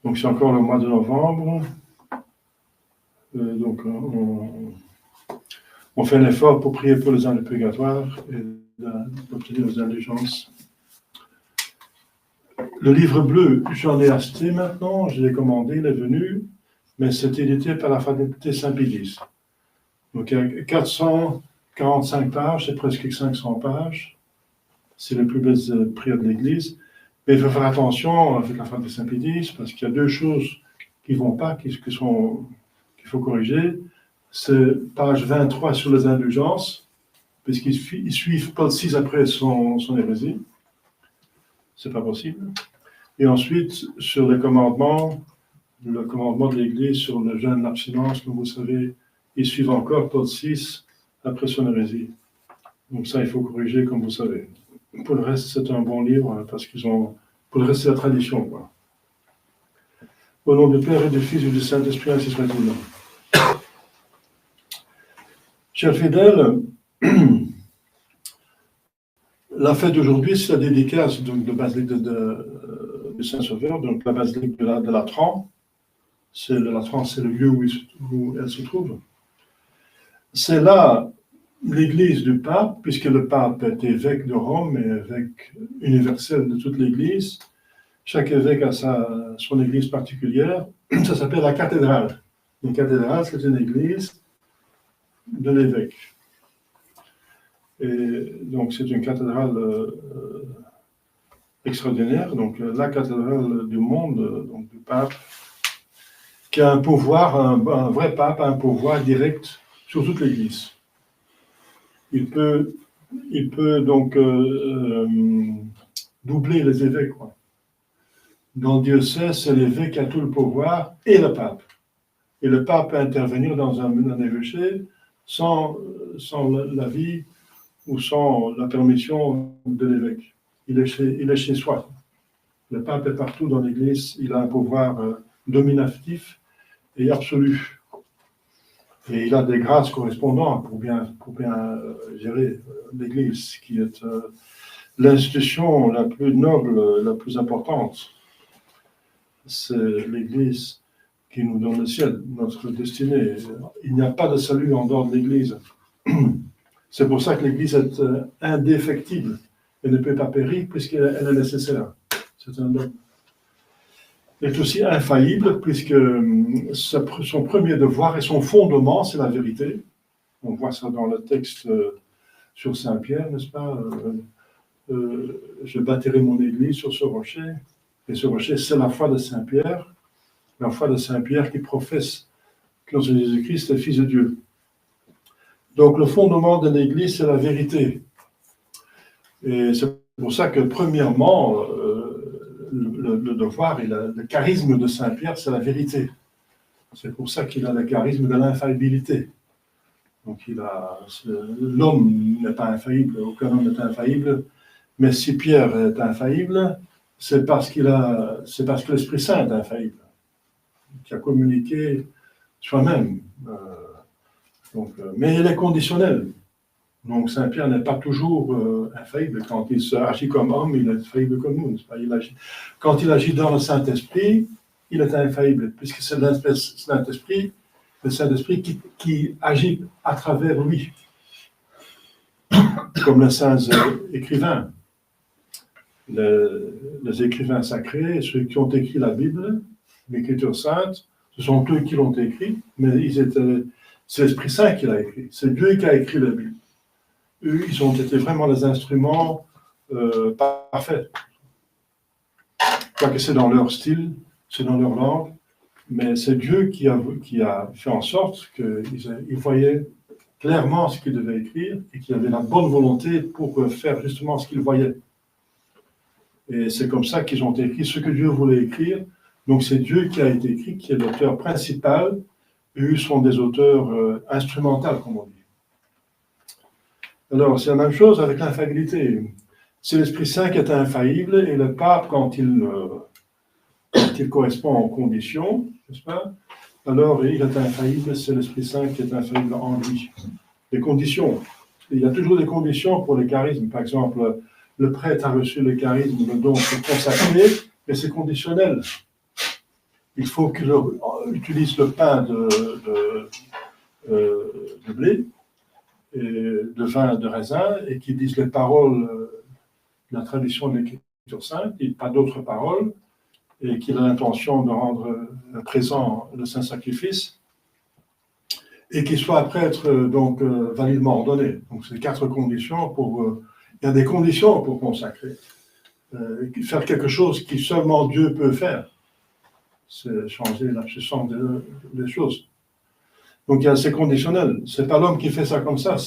Donc, c'est encore le mois de novembre. Donc, on fait un effort pour prier pour les âmes du purgatoire et d'obtenir les indulgences. Le livre bleu, j'en ai acheté maintenant, je l'ai commandé, il est venu, mais c'est édité par la Fraternité Saint-Pédis. Donc, il y a 445 pages, c'est presque 500 pages. C'est les plus belles prières de l'Église. Mais il faut faire attention avec la Fraternité Saint-Pédis, parce qu'il y a deux choses qui ne vont pas, qu'il faut corriger. C'est page 23 sur les indulgences, puisqu'ils suivent Paul VI après son hérésie. C'est pas possible. Et ensuite, sur le commandement de l'Église sur le jeûne, l'abstinence, comme vous savez, ils suivent encore Paul VI après son hérésie. Donc ça, il faut corriger, comme vous savez. Pour le reste, c'est un bon livre, parce qu'ils ont... Pour le reste, c'est la tradition, quoi. Au nom du Père et du Fils et du Saint-Esprit, ainsi soit-il. Chers fidèles, la fête d'aujourd'hui, c'est la dédicace donc, de basilique de Saint-Sauveur, donc la basilique de Latran. Latran, c'est le lieu où elle se trouve. C'est là l'église du pape, puisque le pape est évêque de Rome et évêque universel de toute l'église. Chaque évêque a son église particulière. Ça s'appelle la cathédrale. Une cathédrale, c'est une église de l'évêque. Et donc, c'est une cathédrale extraordinaire, donc la cathédrale du monde, donc du pape, qui a un pouvoir, un vrai pape a un pouvoir direct sur toute l'Église. Il peut donc doubler les évêques, quoi. Dans le diocèse, c'est l'évêque qui a tout le pouvoir et le pape. Et le pape peut intervenir dans un évêché sans l'avis ou sans la permission de l'évêque. Il est chez soi. Le pape est partout dans l'Église, il a un pouvoir dominatif et absolu. Et il a des grâces correspondantes pour bien gérer l'Église, qui est l'institution la plus noble, la plus importante. C'est l'Église qui nous donne le ciel, notre destinée. Il n'y a pas de salut en dehors de l'Église. C'est pour ça que l'Église est indéfectible. Elle ne peut pas périr puisqu'elle est nécessaire. C'est un dogme. Elle est aussi infaillible puisque son premier devoir et son fondement, c'est la vérité. On voit ça dans le texte sur Saint-Pierre, n'est-ce pas? Je bâtirai mon Église sur ce rocher. Et ce rocher, c'est la foi de Saint-Pierre. La foi de Saint-Pierre qui professe que Jésus-Christ est Fils de Dieu. Donc le fondement de l'Église, c'est la vérité. Et c'est pour ça que, premièrement, le devoir et le charisme de Saint-Pierre, c'est la vérité. C'est pour ça qu'il a le charisme de l'infaillibilité. Donc l'homme n'est pas infaillible, aucun homme n'est infaillible, mais si Pierre est infaillible, c'est parce que l'Esprit Saint est infaillible, qui a communiqué soi-même. Mais il est conditionnel. Donc Saint-Pierre n'est pas toujours infaillible. Quand il agit comme homme, il est infaillible comme nous. Quand il agit dans le Saint-Esprit, il est infaillible, puisque c'est le Saint-Esprit qui agit à travers lui. Comme les saints écrivains. Les écrivains sacrés, ceux qui ont écrit la Bible, l'Écriture sainte, ce sont eux qui l'ont écrit, mais c'est l'Esprit Saint qui l'a écrit. C'est Dieu qui a écrit la Bible. Eux, ils ont été vraiment les instruments parfaits. Quoique c'est dans leur style, c'est dans leur langue, mais c'est Dieu qui a fait en sorte qu'ils voyaient clairement ce qu'ils devaient écrire et qu'ils avaient la bonne volonté pour faire justement ce qu'ils voyaient. Et c'est comme ça qu'ils ont écrit ce que Dieu voulait écrire. Donc c'est Dieu qui a été écrit, qui est l'auteur principal, et eux sont des auteurs instrumentaux, comme on dit. Alors c'est la même chose avec l'infaillibilité. C'est l'Esprit Saint qui est infaillible, et le pape, quand il correspond aux conditions, n'est-ce pas? Alors il est infaillible, c'est l'Esprit Saint qui est infaillible en lui. Les conditions. Il y a toujours des conditions pour les charismes. Par exemple, le prêtre a reçu le charisme, le don pour consacrer, mais c'est conditionnel. Il faut qu'il utilise le pain de blé, et de vin de raisin, et qu'il dise les paroles de la tradition de l'Écriture sainte, et pas d'autres paroles, et qu'il a l'intention de rendre présent le Saint-Sacrifice, et qu'il soit prêtre donc validement ordonné. Donc c'est 4 conditions pour... il y a des conditions pour consacrer. Faire quelque chose qui seulement Dieu peut faire. C'est changer la puissance des choses. Donc il y a ces conditionnels. C'est pas l'homme qui fait ça comme ça.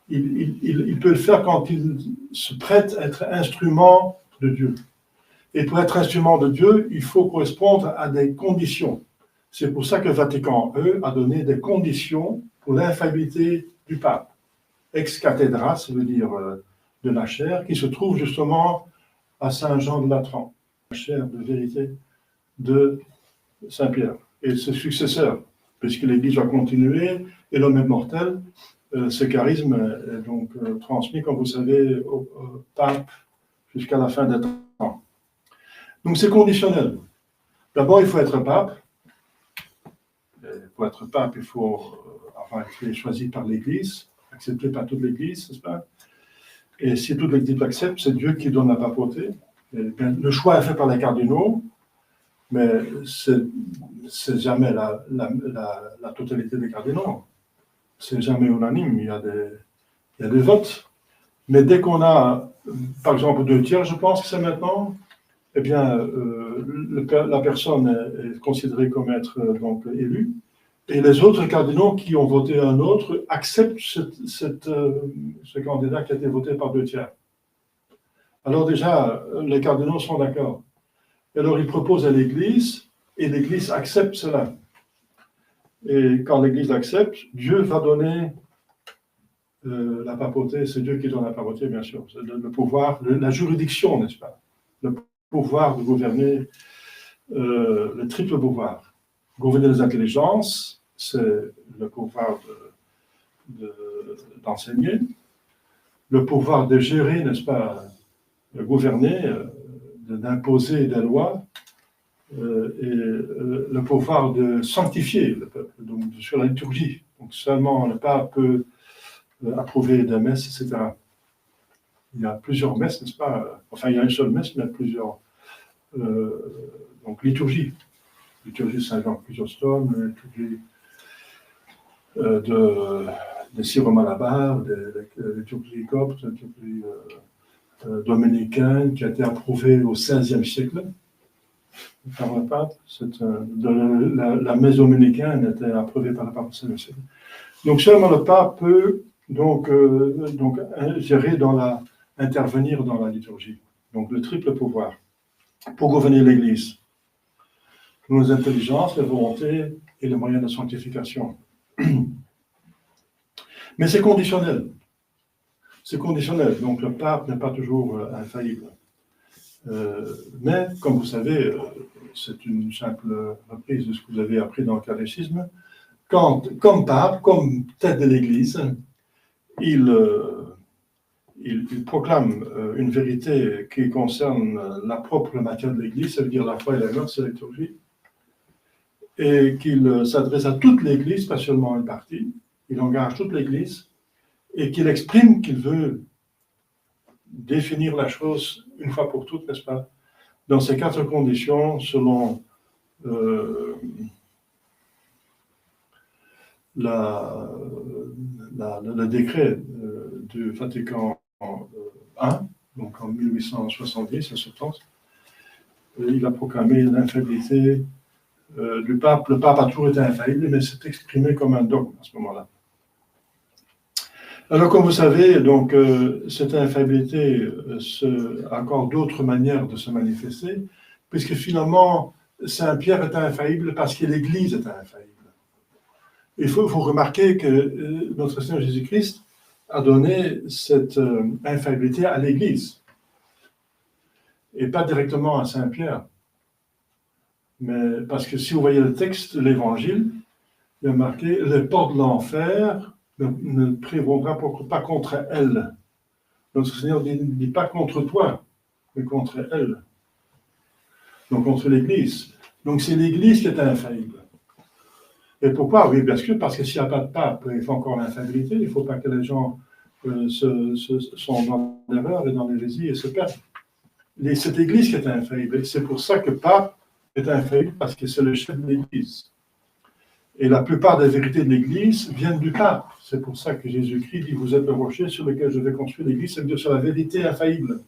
Il peut le faire quand il se prête à être instrument de Dieu. Et pour être instrument de Dieu, il faut correspondre à des conditions. C'est pour ça que Vatican II a donné des conditions pour l'infaillibilité du pape. Ex cathedra, ça veut dire de la chair, qui se trouve justement à Saint-Jean de Latran, la chair de vérité de Saint-Pierre et ses successeurs, puisque l'Église va continuer et l'homme est mortel. Ce charisme est donc transmis, comme vous savez, au pape jusqu'à la fin des temps. Donc c'est conditionnel. D'abord, il faut être pape. Et pour être pape, il faut avoir été choisi par l'Église, accepté par toute l'Église, n'est-ce pas? Et si toute l'Église l'accepte, c'est Dieu qui donne la papauté. Et bien, le choix est fait par les cardinaux, mais c'est jamais la totalité des cardinaux. C'est jamais unanime. Il y a des votes. Mais dès qu'on a, par exemple, 2/3, je pense que c'est maintenant, eh bien, la personne est considérée comme être donc élue. Et les autres cardinaux qui ont voté un autre acceptent ce candidat qui a été voté par 2/3. Alors déjà, les cardinaux sont d'accord. Et alors ils proposent à l'Église, et l'Église accepte cela. Et quand l'Église accepte, Dieu va donner la papauté, c'est Dieu qui donne la papauté, bien sûr. C'est le pouvoir, la juridiction, n'est-ce pas? Le pouvoir de gouverner, le triple pouvoir. Gouverner les intelligences, c'est le pouvoir d'enseigner, le pouvoir de gérer, n'est-ce pas, de gouverner, d'imposer des lois, et le pouvoir de sanctifier le peuple, donc sur la liturgie. Donc seulement le pape peut approuver des messes, etc. Il y a plusieurs messes, n'est-ce pas? Enfin, il y a une seule messe, mais il y a plusieurs. Donc liturgie. Liturgie Saint-Jean-Chrysostome, liturgie des Syro-Malabar, des liturgies coptes, des liturgies dominicaines, qui a été approuvée au XVIe siècle par le pape. La messe dominicaine a été approuvée par le pape au XVIe siècle. Donc seulement le pape peut donc gérer intervenir dans la liturgie. Donc le triple pouvoir pour gouverner l'Église. Nos intelligences, les volontés et les moyens de sanctification. Mais c'est conditionnel. C'est conditionnel. Donc le pape n'est pas toujours infaillible. Mais, comme vous savez, c'est une simple reprise de ce que vous avez appris dans le catéchisme. Comme pape, comme tête de l'Église, il proclame une vérité qui concerne la propre matière de l'Église, ça veut dire la foi et la mœurs, c'est la liturgie, et qu'il s'adresse à toute l'Église, pas seulement une partie, il engage toute l'Église, et qu'il exprime qu'il veut définir la chose une fois pour toutes, n'est-ce pas, dans ces 4 conditions, selon le décret du Vatican I, donc en 1870 à 70, il a proclamé l'infaillibilité du pape. Le pape a toujours été infaillible, mais c'est exprimé comme un dogme à ce moment-là. Alors, comme vous savez, donc, cette infaillibilité a encore d'autres manières de se manifester, puisque finalement, Saint-Pierre est infaillible parce que l'Église est infaillible. Il faut remarquer que notre Seigneur Jésus-Christ a donné cette infaillibilité à l'Église, et pas directement à Saint-Pierre. Mais parce que si vous voyez le texte de l'Évangile, il y a marqué « Les portes de l'enfer ne prévaudra pas contre elle ». Notre Seigneur ne dit pas contre toi, mais contre elle. Donc contre l'Église. Donc c'est l'Église qui est infaillible. Et pourquoi? Oui, bien sûr, parce que s'il n'y a pas de pape, il faut encore l'infaillibilité. Il ne faut pas que les gens sont dans l'erreur et dans l'hérésie et se perdent. Cette Église qui est infaillible. C'est pour ça que le pape est infaillible, parce que c'est le chef de l'Église. Et la plupart des vérités de l'Église viennent du pape. C'est pour ça que Jésus-Christ dit « Vous êtes le rocher sur lequel je vais construire l'Église », ça veut dire sur la vérité infaillible.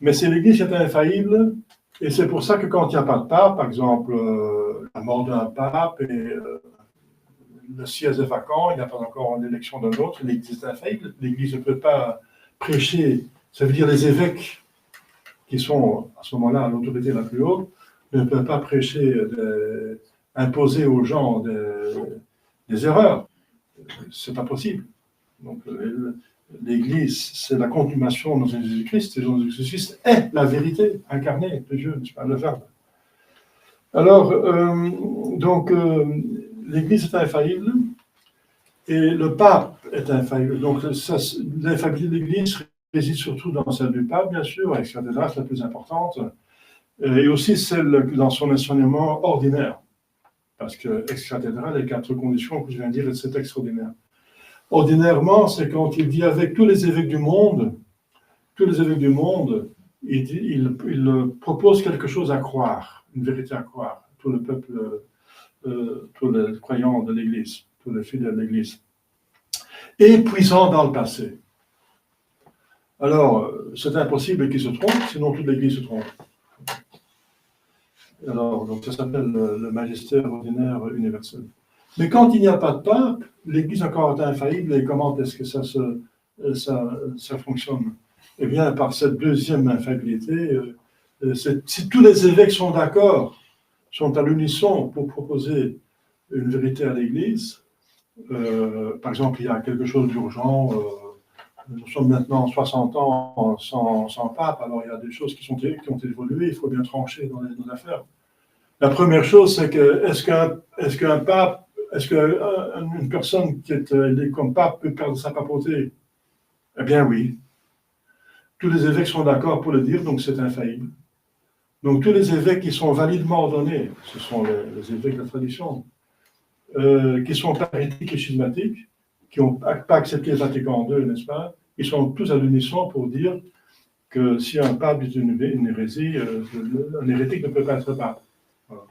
Mais c'est l'Église qui est infaillible, et c'est pour ça que quand il n'y a pas de pape, par exemple, la mort d'un pape et le siège est vacant, il n'y a pas encore l'élection d'un autre, l'Église est infaillible. L'Église ne peut pas prêcher, ça veut dire les évêques qui sont à ce moment-là l'autorité la plus haute, ne peuvent pas prêcher, imposer aux gens des erreurs. C'est pas possible. Donc, l'Église, c'est la confirmation dans Jésus-Christ, et Jésus-Christ est la vérité incarnée de Dieu, n'est-ce pas, le Verbe. Alors, l'Église est infaillible, et le pape est infaillible. Donc, l'infaillibilité de l'Église réside surtout dans celle du pape, bien sûr, avec sa démarche la plus importante, et aussi celle dans son enseignement ordinaire. Parce que, ex cathedra, les 4 conditions que je viens de dire, c'est extraordinaire. Ordinairement, c'est quand il dit avec tous les évêques du monde, il propose quelque chose à croire, une vérité à croire, tout le peuple, tous les croyants de l'Église, tous les fidèles de l'Église, et puisant dans le passé. Alors, c'est impossible qu'il se trompe, sinon toute l'Église se trompe. Alors, donc ça s'appelle le magistère ordinaire universel. Mais quand il n'y a pas de pape, l'Église encore est infaillible, et comment est-ce que ça fonctionne? Eh bien, par cette deuxième infaillibilité, si tous les évêques sont d'accord, sont à l'unisson pour proposer une vérité à l'Église, par exemple, il y a quelque chose d'urgent, nous sommes maintenant 60 ans sans pape, alors il y a des choses qui ont évolué, il faut bien trancher dans les affaires. La première chose, c'est que est-ce qu'un pape, est-ce qu'une personne qui est élue comme pape peut perdre sa papauté? Eh bien oui. Tous les évêques sont d'accord pour le dire, donc c'est infaillible. Donc tous les évêques qui sont validement ordonnés, ce sont les évêques de la tradition, qui sont hérétiques et schismatiques, qui n'ont pas accepté le Vatican II, n'est-ce pas? Ils sont tous à l'unisson pour dire que si un pape dit une hérésie, un hérétique ne peut pas être pape. Voilà.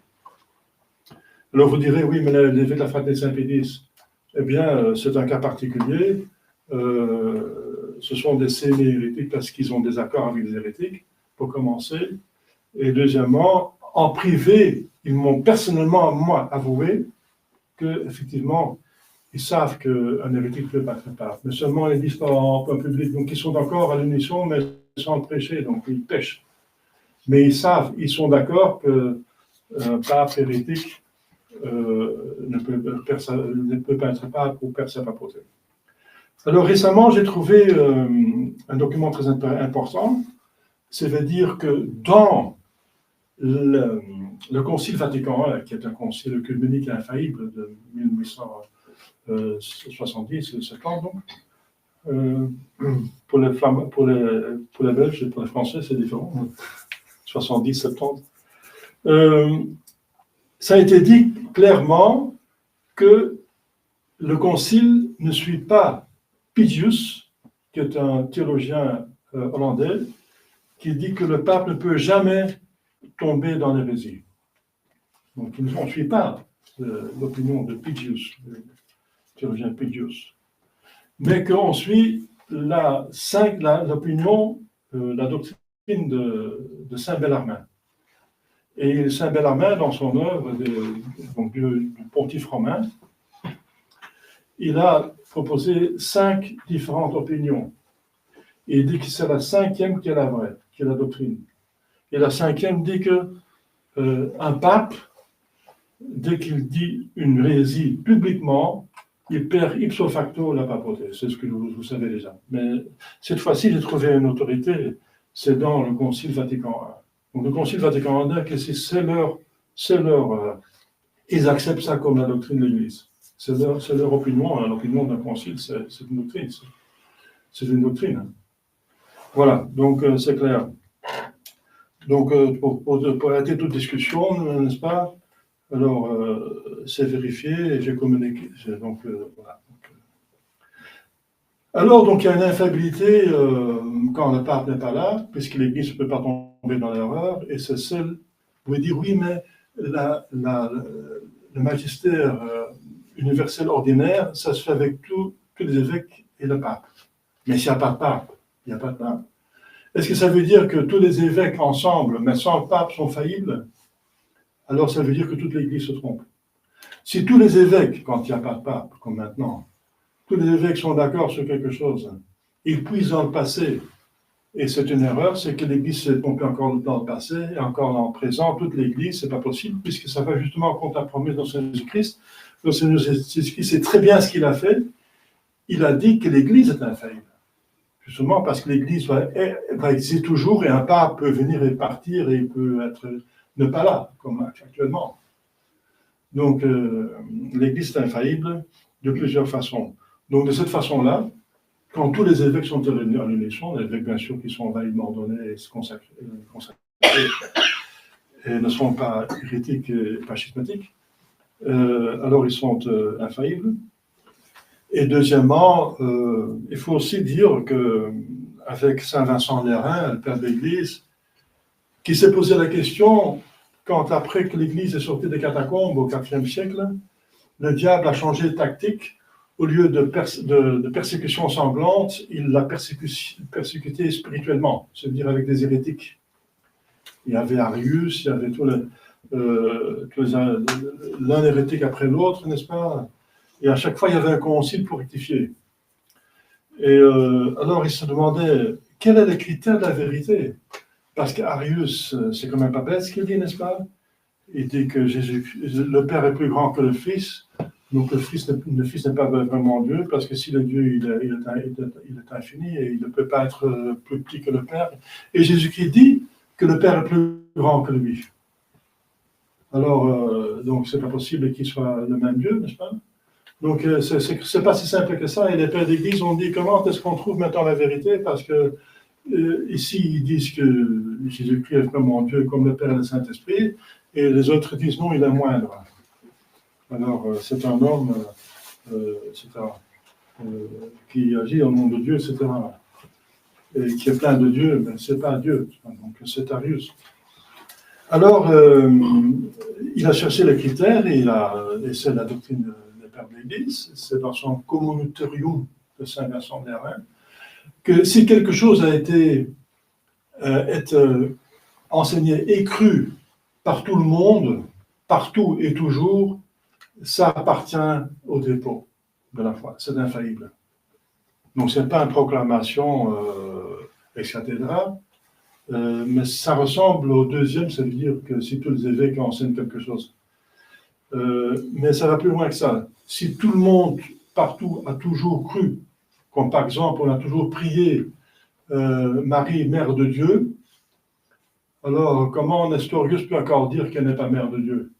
Alors vous direz, oui, mais l'évêque de la Fraternité Saint-Pédis, eh bien, c'est un cas particulier. Ce sont des sémi-hérétiques parce qu'ils ont des accords avec les hérétiques, pour commencer. Et deuxièmement, en privé, ils m'ont personnellement, moi, avoué qu'effectivement, ils savent qu'un hérétique ne peut pas être pape, mais seulement ils ne disent pas en public. Donc ils sont d'accord à l'unisson, mais sans prêcher, donc ils pêchent. Mais ils savent, ils sont d'accord qu'un pape hérétique ne peut pas être pape ou perdre sa papauté. Alors récemment, j'ai trouvé un document très important. Ça veut dire que dans le Concile Vatican I, qui est un concile œcuménique et infaillible de 1870 et 70, donc, pour les Belges et pour les Français, c'est différent, 70, 70. Ça a été dit clairement que le concile ne suit pas Pidius, qui est un théologien hollandais, qui dit que le pape ne peut jamais tomber dans l'hérésie. Donc, on ne suit pas l'opinion de Pidius, le théologien Pidius, mais qu'on suit l'opinion, la doctrine de Saint Bellarmin. Et Saint Bellarmin, dans son œuvre du Pontife romain, il a proposé 5 différentes opinions. Et il dit que c'est la 5e qui est la vraie, qui est la doctrine. Et la 5e dit que un pape, dès qu'il dit une hérésie publiquement, il perd ipso facto la papauté. C'est ce que vous savez déjà. Mais cette fois-ci, j'ai trouvé une autorité, c'est dans le Concile Vatican I. Donc le Concile Vatican I, ils acceptent ça comme la doctrine de l'Église. C'est leur opinion, hein. L'opinion d'un concile, c'est une doctrine. C'est une doctrine. Voilà, donc c'est clair. Donc, pour arrêter toute discussion, n'est-ce pas? Alors, c'est vérifié et j'ai communiqué. Donc, voilà. Alors, donc, il y a une infaillibilité quand le pape n'est pas là, puisque l'Église ne peut pas tomber dans l'erreur, et c'est celle, vous pouvez dire, oui, mais le magistère universel ordinaire, ça se fait avec tous les évêques et le pape. Mais s'il n'y a pas de pape, il n'y a pas de pape. Est-ce que ça veut dire que tous les évêques ensemble, mais sans le pape, sont faillibles? Alors ça veut dire que toute l'Église se trompe. Si tous les évêques, quand il n'y a pas de pape, comme maintenant, tous les évêques sont d'accord sur quelque chose, ils puisent dans le passé Et c'est une erreur, c'est que l'Église s'est trompée encore dans le passé et encore dans le présent. Toute l'Église, c'est pas possible, puisque ça va justement contre la promesse dans Jésus-Christ. Le Seigneur Jésus-Christ sait très bien ce qu'il a fait. Il a dit que l'Église est infaillible. Justement parce que l'Église va exister toujours et un pape peut venir et partir et il peut être ne pas là, comme actuellement. Donc, l'Église est infaillible de plusieurs façons. Donc, de cette façon-là, quand tous les évêques sont à l'unisson, les évêques bien sûr qui sont validement ordonnés et consacrés et ne sont pas hérétiques et pas schismatiques, alors ils sont infaillibles. Et deuxièmement, il faut aussi dire qu'avec Saint Vincent d'Hérin, le père de l'Église, qui s'est posé la question, quand après que l'Église est sortie des catacombes au IVe siècle, le diable a changé de tactique. Au lieu de persécution sanglante, il l'a persécuté spirituellement, c'est-à-dire avec des hérétiques. Il y avait Arius, il y avait l'un hérétique après l'autre, n'est-ce pas? Et à chaque fois, il y avait un concile pour rectifier. Et alors, il se demandait, quel est le critère de la vérité? Parce qu'Arius, c'est quand même pas bête ce qu'il dit, n'est-ce pas? Il dit que le Père est plus grand que le Fils, donc le Fils n'est pas vraiment Dieu, parce que si le Dieu, il est infini, et il ne peut pas être plus petit que le Père. Et Jésus-Christ dit que le Père est plus grand que lui. Alors, donc, c'est pas possible qu'il soit le même Dieu, n'est-ce pas? Donc, c'est pas si simple que ça. Et les pères d'église ont dit, comment est-ce qu'on trouve maintenant la vérité? Parce que ici, ils disent que Jésus-Christ est vraiment Dieu comme le Père et le Saint-Esprit, et les autres disent non, il est moindre. Alors, c'est un homme qui agit au nom de Dieu, etc. Et qui est plein de Dieu, mais c'est pas Dieu. Donc, c'est Arius. Alors, il a cherché les critères, et c'est la doctrine des pères de l'Église, c'est dans son Communitorium de Saint Vincent d'Hérin, que si quelque chose a été enseigné et cru par tout le monde, partout et toujours, ça appartient au dépôt de la foi, c'est infaillible. Donc, ce n'est pas une proclamation ex cathedra, mais ça ressemble au deuxième, ça veut dire que si tous les évêques enseignent quelque chose. Mais ça va plus loin que ça. Si tout le monde, partout, a toujours cru, comme par exemple, on a toujours prié Marie, Mère de Dieu, alors comment Nestorius peut encore dire qu'elle n'est pas Mère de Dieu?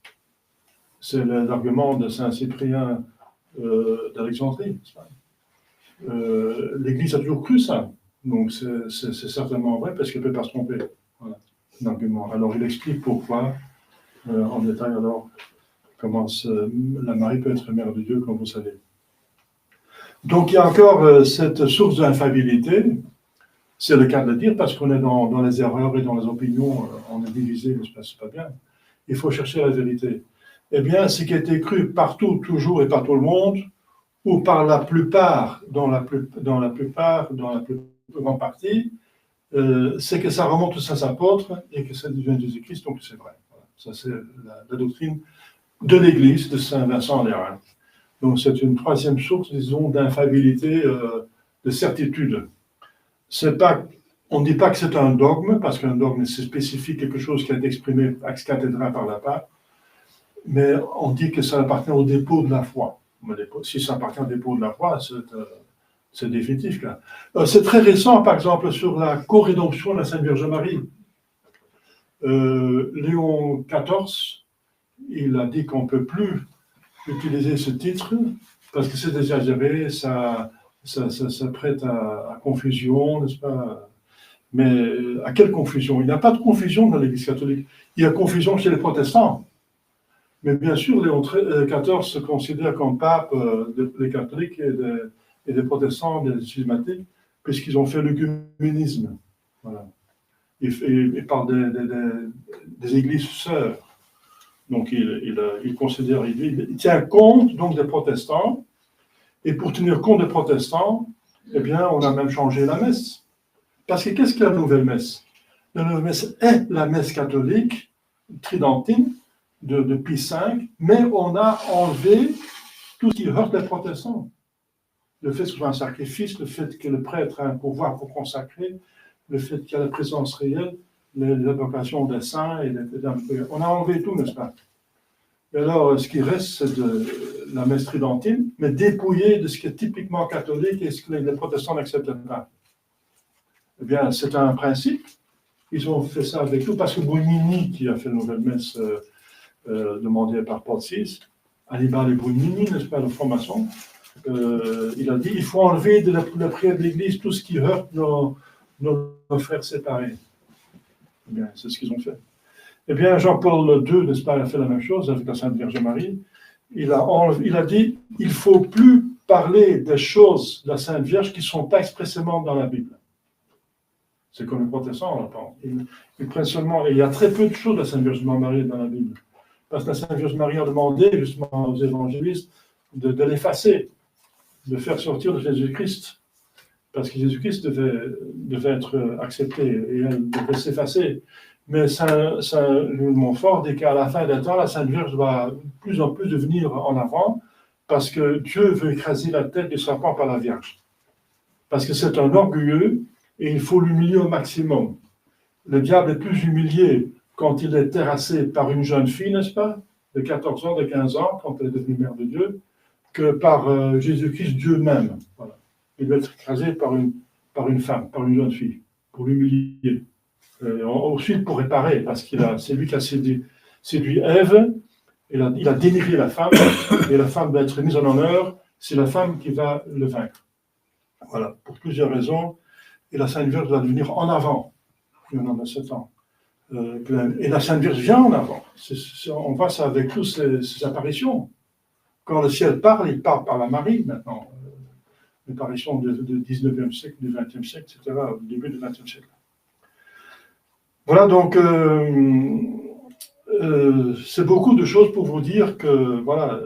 C'est l'argument de Saint Cyprien d'Alexandrie. L'Église a toujours cru ça. Donc c'est certainement vrai parce qu'elle ne peut pas se tromper. Voilà, un argument. Alors il explique pourquoi, en détail, alors, comment la Marie peut être mère de Dieu, comme vous savez. Donc il y a encore cette source d'infaillibilité, c'est le cas de le dire, parce qu'on est dans les erreurs et dans les opinions, on est divisé, mais c'est pas bien. Il faut chercher la vérité. Eh bien, ce qui a été cru partout, toujours et par tout le monde, ou par la plupart, dans la plus grande partie, c'est que ça remonte aux saints apôtres et que ça devient Jésus-Christ, donc c'est vrai. Voilà. Ça, c'est la doctrine de l'Église de Saint Vincent d'Hérin. Donc, c'est une troisième source, disons, d'infaillibilité, de certitude. On ne dit pas que c'est un dogme, parce qu'un dogme, c'est spécifique, quelque chose qui a été exprimé ex cathedra par la pape, mais on dit que ça appartient au dépôt de la foi. Si ça appartient au dépôt de la foi, c'est définitif. Là. C'est très récent, par exemple, sur la co-rédemption de la Sainte Vierge Marie. Léon XIV, il a dit qu'on ne peut plus utiliser ce titre parce que c'est exagéré, ça prête à confusion, n'est-ce pas? Mais à quelle confusion? Il n'y a pas de confusion dans l'Église catholique. Il y a confusion chez les protestants. Mais bien sûr, Léon XIV se considère comme pape des catholiques et des protestants, des schismatiques, puisqu'ils ont fait l'œcuménisme. Voilà. Il parle des églises sœurs. Donc, il considère, il tient compte donc des protestants, et pour tenir compte des protestants, eh bien, on a même changé la messe. Parce que qu'est-ce que la nouvelle messe? La nouvelle messe est la messe catholique tridentine de Pie V, mais on a enlevé tout ce qui heurte les protestants. Le fait que ce soit un sacrifice, le fait que le prêtre a un pouvoir pour consacrer, le fait qu'il y a la présence réelle, l'évocation des saints, on a enlevé tout, n'est-ce pas? Et alors, ce qui reste, c'est de la messe tridentine, mais dépouillé de ce qui est typiquement catholique et ce que les protestants n'acceptent pas. Eh bien, c'est un principe. Ils ont fait ça avec tout, parce que Brunini, qui a fait la nouvelle messe demandée par Paul VI, Annibale Brunini, n'est-ce pas, le franc-maçon, il a dit il faut enlever de la prière de l'Église tout ce qui heurte nos frères séparés. Eh bien, c'est ce qu'ils ont fait. Eh bien, Jean-Paul II, n'est-ce pas, a fait la même chose avec la Sainte Vierge Marie. Il a dit il ne faut plus parler des choses de la Sainte Vierge qui ne sont pas expressément dans la Bible. C'est comme les protestants, on l'entend. Ils prennent seulement, et il y a très peu de choses de la Sainte Vierge Marie dans la Bible. Parce que la Sainte Vierge Marie a demandé justement aux évangélistes de l'effacer, de faire sortir de Jésus-Christ. Parce que Jésus-Christ devait être accepté et elle devait s'effacer. Mais Saint Louis de Montfort dit qu'à la fin des temps, la Sainte Vierge va de plus en plus devenir en avant parce que Dieu veut écraser la tête du serpent par la Vierge. Parce que c'est un orgueilleux et il faut l'humilier au maximum. Le diable est plus humilié quand il est terrassé par une jeune fille, n'est-ce pas, de 14 ans, de 15 ans, quand elle est devenue mère de Dieu, que par Jésus-Christ, Dieu même. Voilà. Il doit être écrasé par une femme, par une jeune fille, pour l'humilier. Ensuite, pour réparer, parce que c'est lui qui a séduit Ève, il a dénigré la femme, et la femme doit être mise en honneur, c'est la femme qui va le vaincre. Voilà, pour plusieurs raisons. Et la Sainte Vierge doit devenir en avant. Il y en a 7 ans. Et la Sainte Vierge vient en avant. On voit ça avec toutes ces apparitions. Quand le ciel parle, il parle par la Marie maintenant. L'apparition du 19e siècle, du 20e siècle, etc., au début du 20e siècle. Voilà, donc, c'est beaucoup de choses pour vous dire que, voilà,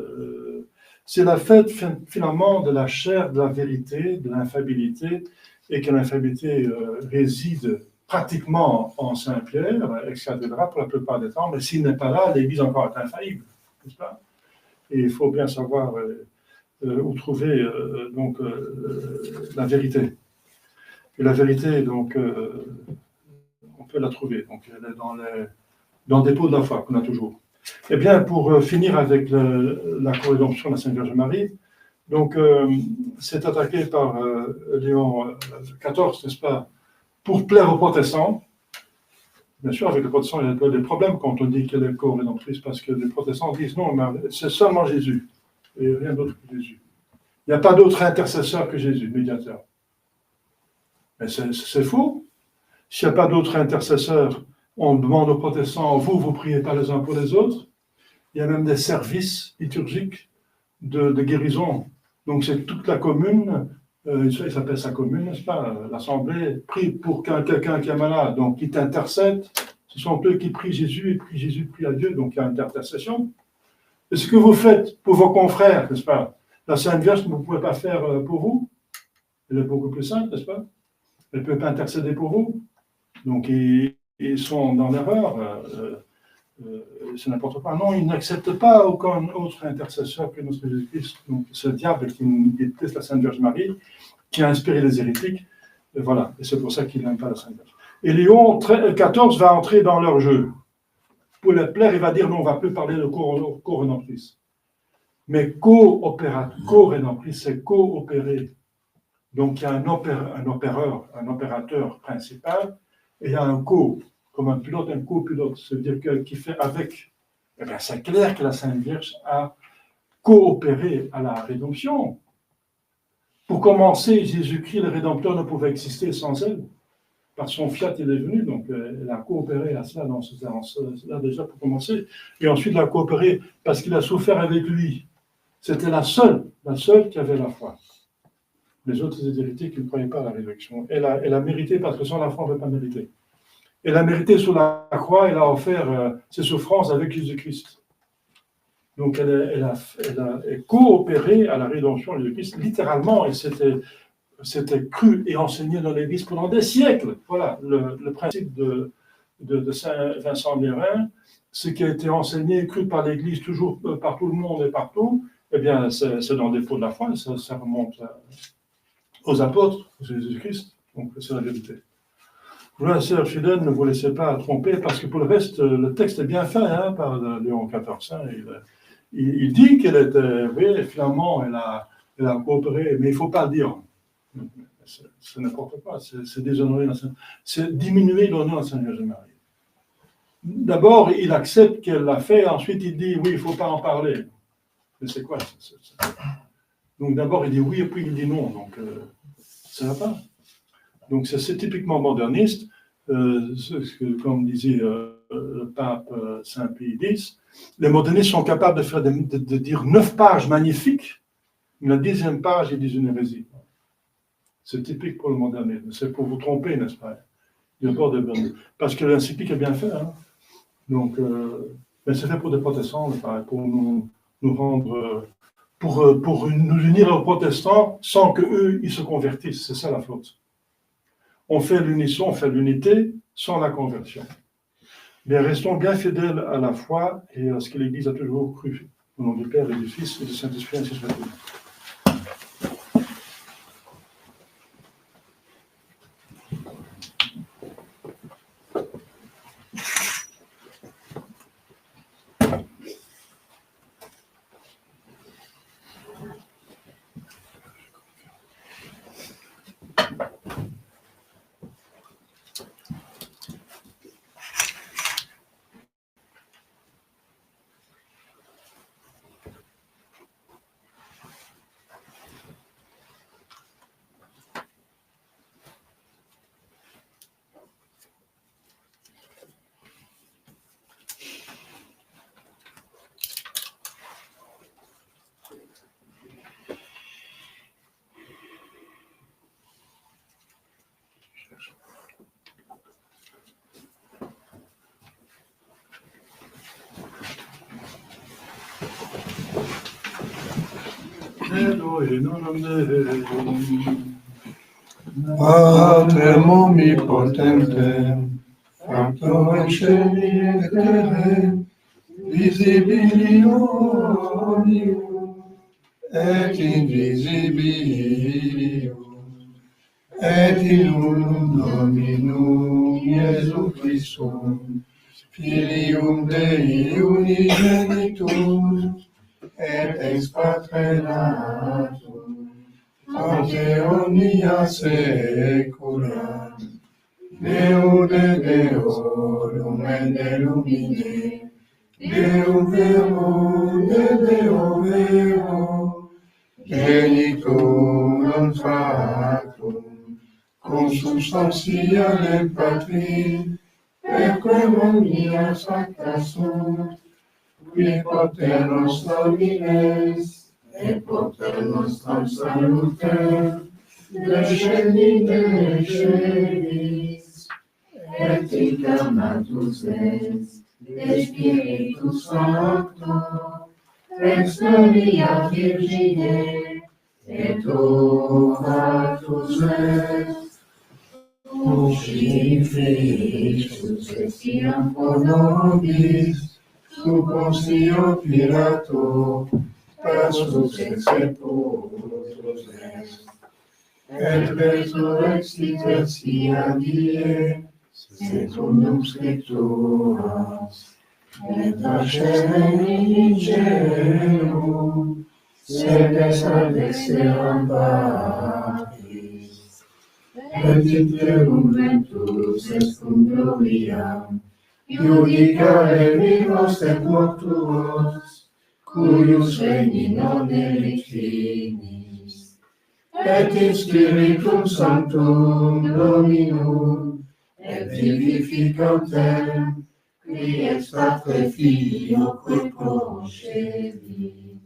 c'est la fête finalement de la chair, de la vérité, de l'infaillibilité, et que l'infaillibilité réside pratiquement en Saint-Pierre, ex-cathédrale pour la plupart des temps, mais s'il n'est pas là, l'Église encore est infaillible, n'est-ce pas? Et il faut bien savoir où trouver donc la vérité. Et la vérité, donc, on peut la trouver. Donc, elle est dans le dépôt de la foi qu'on a toujours. Eh bien, pour finir avec la co-rédemption de la Sainte Vierge Marie, donc, c'est attaqué par Léon XIV, n'est-ce pas, pour plaire aux protestants. Bien sûr, avec les protestants, il y a des problèmes quand on dit qu'elle est co-rédemptrice, parce que les protestants disent non, c'est seulement Jésus, et rien d'autre que Jésus. Il n'y a pas d'autre intercesseur que Jésus, médiateur. Mais c'est faux. S'il n'y a pas d'autre intercesseur, on demande aux protestants, vous priez pas les uns pour les autres. Il y a même des services liturgiques de guérison. Donc c'est toute la commune, il s'appelle sa commune, n'est-ce pas, l'assemblée, prie pour quelqu'un qui est malade, donc qui t'intercède. Ce sont eux qui prient Jésus, et Jésus prie à Dieu, donc il y a intercession. Et ce que vous faites pour vos confrères, n'est-ce pas, la Sainte Vierge, vous ne pouvez pas faire pour vous. Elle est beaucoup plus sainte, n'est-ce pas? Elle ne peut pas intercéder pour vous. Donc ils sont dans l'erreur. C'est n'importe quoi. Non, ils n'acceptent pas aucun autre intercesseur que notre Jésus-Christ. Donc, c'est le diable qui déteste la Sainte Vierge Marie, qui a inspiré les hérétiques. Et voilà. Et c'est pour ça qu'il n'aime pas la Sainte Vierge. Et Léon XIV va entrer dans leur jeu. Pour les plaire, il va dire non, on ne va plus parler de co-rédemptrice. Mais co-rédemptrice, c'est coopérer. Donc, il y a un opérateur principal, et il y a un comme un pilote, un copilote, c'est-à-dire qui fait avec. Eh bien, c'est clair que la Sainte Vierge a coopéré à la rédemption. Pour commencer, Jésus-Christ, le Rédempteur, ne pouvait exister sans elle. Par son fiat, il est venu, donc elle a coopéré à cela dans ce sens-là déjà pour commencer. Et ensuite, elle a coopéré parce qu'il a souffert avec lui. C'était la seule qui avait la foi. Les autres hérétiques qui ne croyaient pas à la résurrection. Elle a mérité parce que sans la foi, on ne peut pas mériter. Elle a mérité sur la croix, elle a offert ses souffrances avec Jésus-Christ. Donc elle a coopéré à la rédemption de Jésus-Christ, littéralement, et c'était cru et enseigné dans l'Église pendant des siècles. Voilà, le principe de Saint Vincent de Mérins, ce qui a été enseigné et cru par l'Église toujours par tout le monde et partout, eh bien, c'est dans le dépôt de la foi, ça remonte aux apôtres, Jésus-Christ, donc c'est la vérité. Frères et sœurs fidèles, ne vous laissez pas tromper, parce que pour le reste, le texte est bien fait par Léon XIV. Hein. Il dit qu'elle était, oui, finalement, elle a coopéré, mais il ne faut pas le dire. C'est n'importe quoi, c'est déshonorer, c'est diminuer l'honneur du Seigneur Jésus-Marie. D'abord, il accepte qu'elle l'a fait, ensuite il dit, oui, il ne faut pas en parler. Mais c'est quoi Donc d'abord, il dit oui, et puis il dit non, donc ça ne va pas. Donc c'est typiquement moderniste, comme disait le pape Saint Pie X, les modernistes sont capables de dire 9 pages magnifiques, mais la 10e page, ils disent une hérésie. C'est typique pour le modernisme, c'est pour vous tromper, n'est-ce pas? Parce que l'encyclique est bien fait, hein? Donc, mais c'est fait pour des protestants, pour nous rendre, pour nous unir aux protestants sans qu'eux, ils se convertissent, c'est ça la faute. On fait l'unisson, on fait l'unité sans la conversion. Mais restons bien fidèles à la foi et à ce que l'Église a toujours cru. Au nom du Père et du Fils et du Saint-Esprit, ainsi soit-il. Patrem omnipotentem, factorem sceli et terrae, visibilium et invisibilium, et in unum Dominum Iesu Christum, Filium Dei unigenitum, et ex Patre natum, ante omnia saecula, Deum de Deorum et de lumine, Deum verum de Deo vero, genitum non factum, consubstantialem Patri, perquem omnia sacra sunt, qui poter nostrum ines, et poter nostrum salutem, descendite celis, et incarnatus est, de Spiritus Sancto, ex Maria Virgine, et oratus est, crucifixus estiam pro nobis, sub Pontio Pilato, passus et sepultus est, et resurrexit tertia die, secundum Scripturas, et ascendit in caelum, sed salveseram Patris, et iterum ventus est cum gloriam, judicare vivos et mortuos, cuius regni non erit finis, et in Spiritum Sanctum Dominum, et vivificantem, qui ex Patre Filio quid procedit,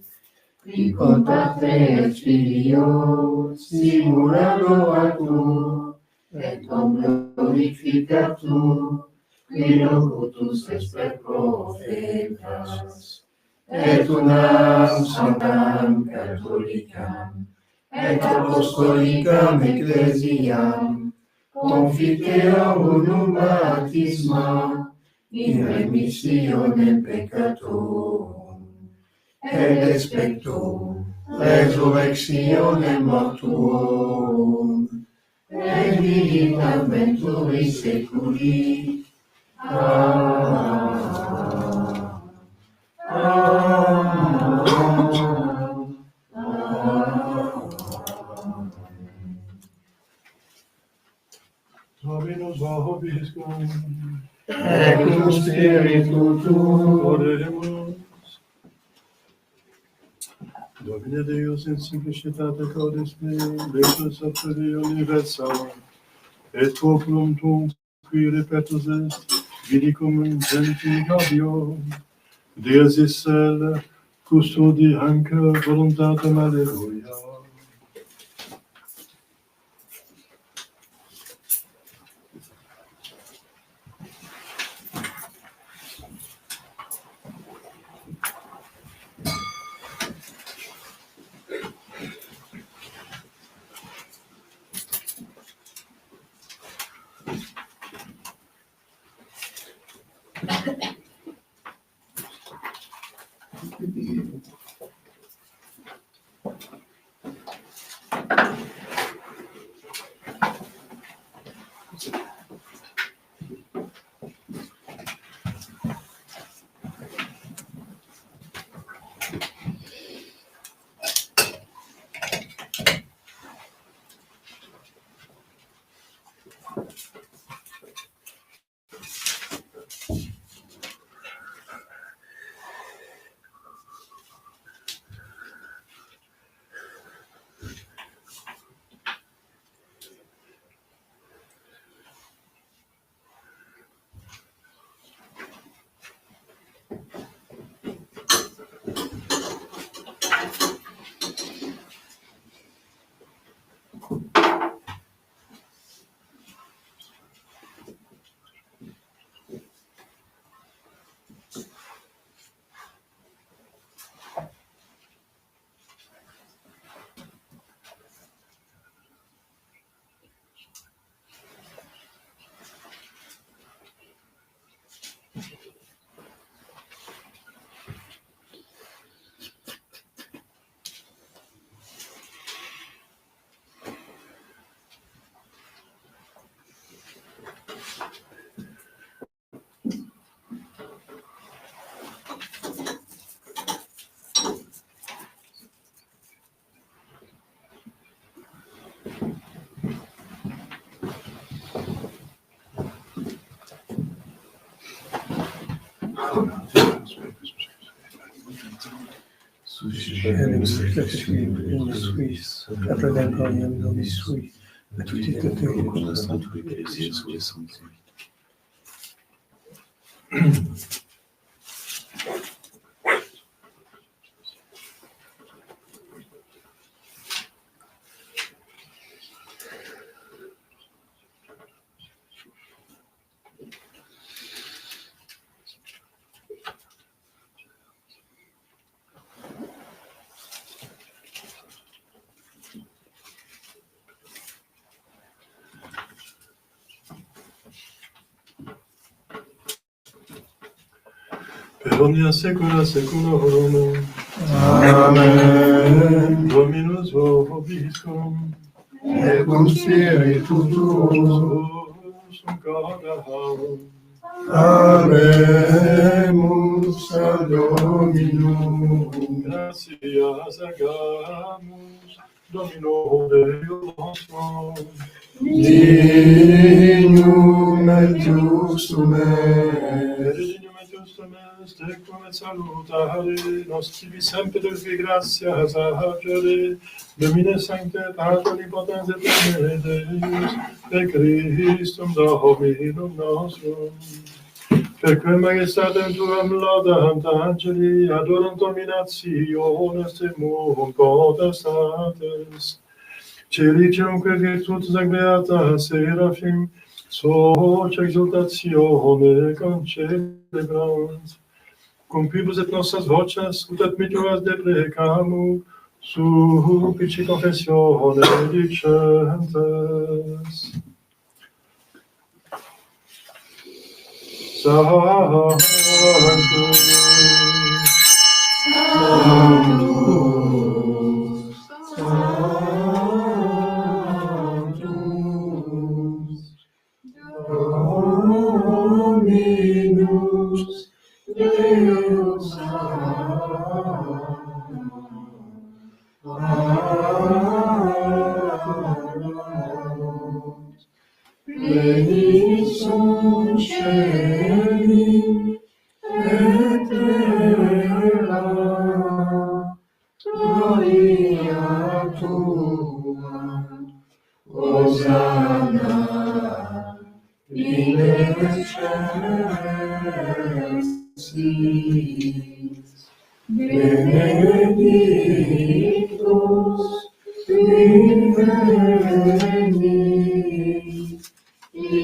qui con Patre et Filio simulado atur, et glorificatur, qui locutus est per profetas, et unam sanctam catholicam, et apostolicam ecclesiam, confiteam unum baptisma, in remissionem peccatorum, et expecto resurrectionem mortuorum, et vita venturis seculi. Amen. Dominus vobiscum, Et cum spiritu tuo, oremus. Domine Deus in simplicitate codis mei, vetus apteri universal, et populum tuum qui repetus est, vidi cum genti gaudio, Deus Israel, custodi anche voluntatem alleluia. Per omnia saecula saeculorum. Amen. Dominus vobiscum. Et cum spiritu tuo, Sum cauda habemus ad Dominum. gratias agamus, Domino Deus nostrum. Dignum et justum est. Dignum et justum est, ecum et salutare, nostri semperis gratias agere, Domine sanctitas omnipotens et omnes Deus, per Christum Dominum nostrum. Perque majestatem tuam laudant angeli, adorant dominationes temum potestates. Celicium que virtutis ac beata seraphim, soc exultatione concelebrant. Cumpibus et nostras voces, ut et mituas deprecamu, supplici confessione dicentes. Sanctus, Sanctus, bénissons chérie, éternellement. Gloria a toi, Hosanna in excelsis, benedictus in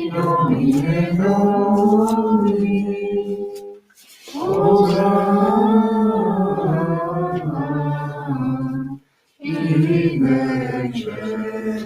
nomine Domini, Hosanna in excelsis.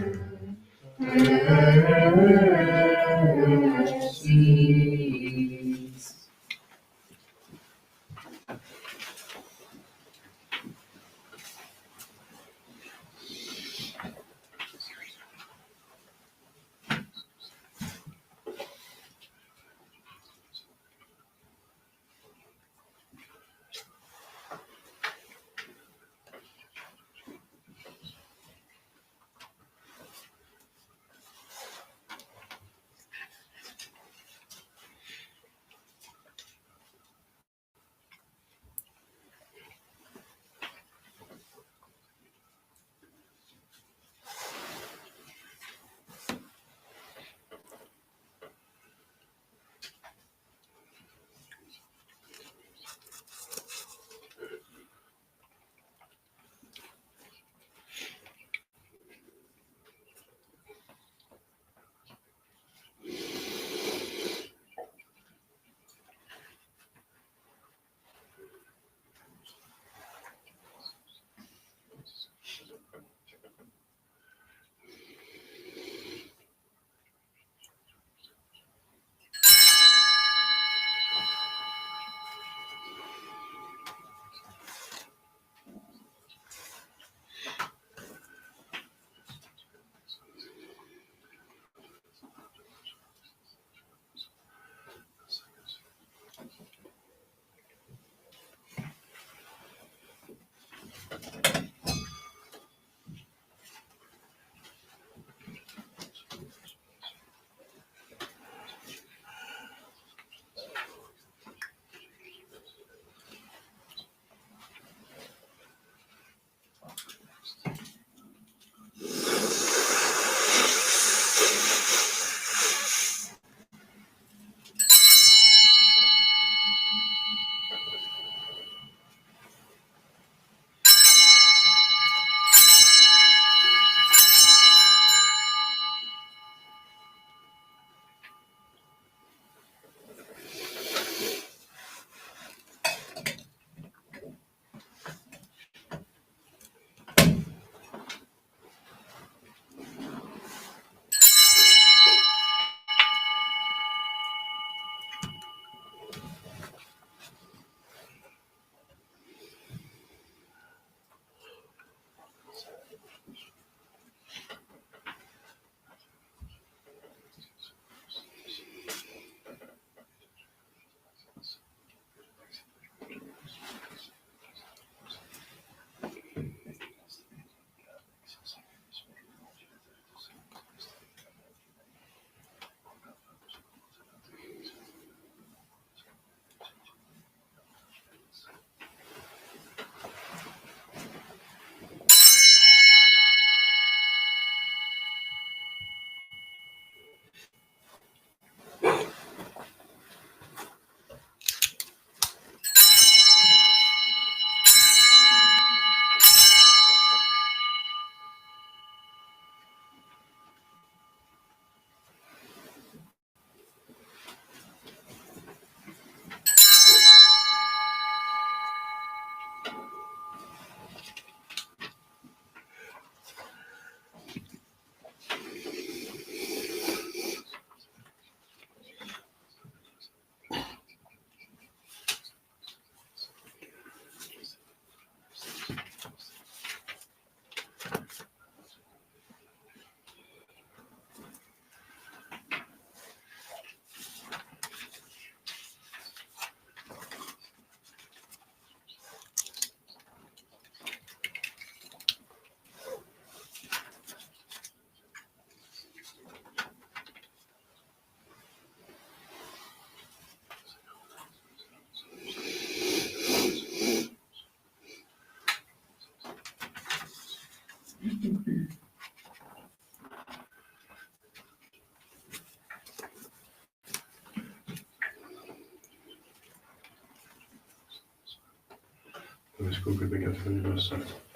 Vescovo peccatori del santo.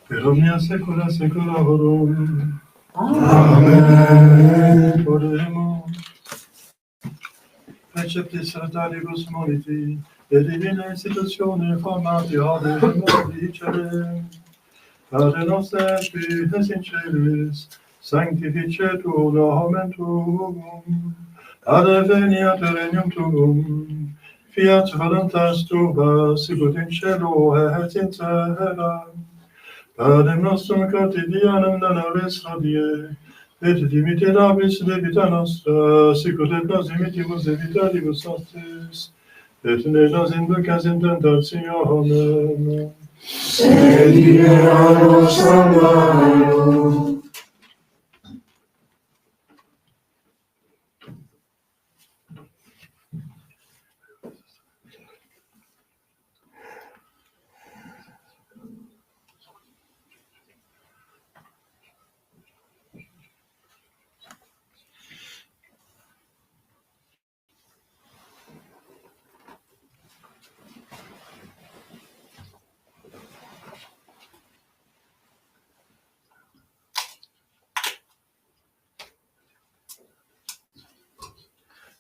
Per omnia saecula saeculorum. Amen. Oremus. Preceptis saltaribus moliti, e divina institutione formati ad dicere. Padre nostro qui es in celis, sanctificetur nomen tuum, adveniat regnum tuum, fiat voluntas tua, sicut in cielo et in terra. Panem nostrum quotidianum da nobis hodie, et dimitte nobis debita nostra, sicut et nos dimittimus debitoribus nostris, et ne nos inducas in tentationem, Sed libera-nos a malo.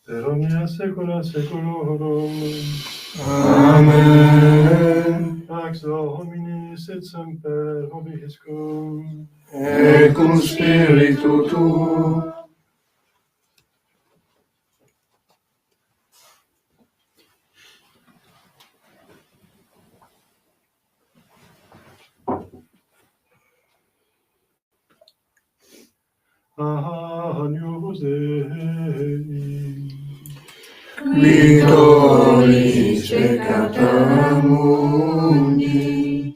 per omnia saecula saeculorum. Amen. Pax Domini sit semper vobiscum. Et cum spiritu tuo. Agnus Dei. Qui tollis peccata mundi,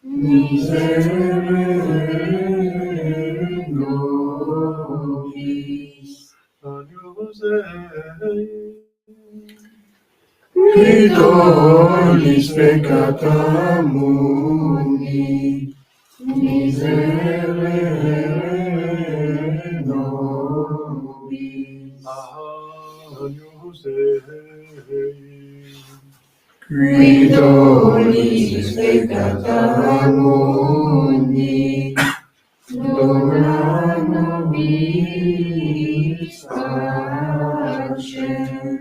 miserere nobis. Agnus Dei. Qui tollis peccata mundi, miserere nobis. Agnus Dei. Qui tollis peccata mundi, dona nobis pacem.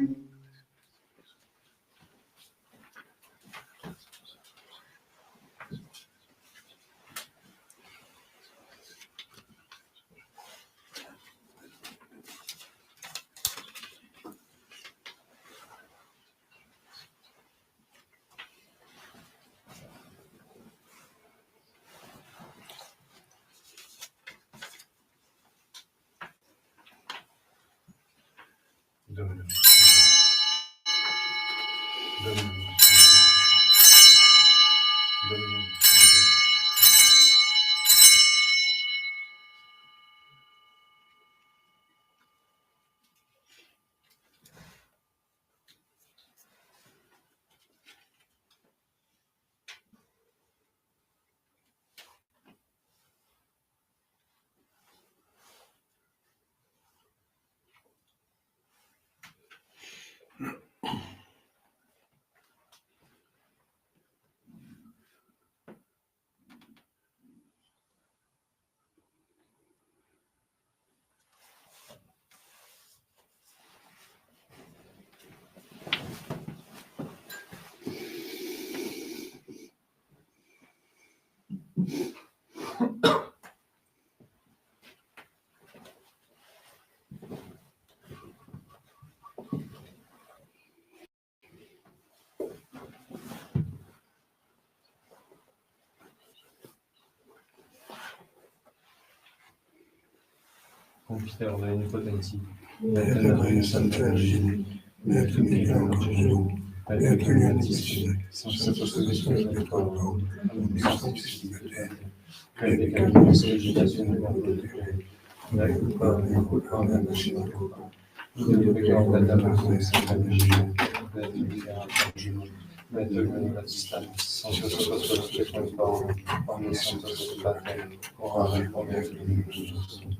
Dominum. confiteor Dei potenti, Beata Maria Santa Vergine, Beata Michele Gesù, Beata Beatissima, Santo Spirito Spirituale, Sanctus Mater, crede che la nostra agitazione con tutte, la culpa e culpa la nazione culpa. Dio preghiamo per la nostra Santa Vergine, Beata Michele Gesù, Beata Michele Battista, Santo Spirito Paolo, Omni Santos Pater, ora et pro nobis.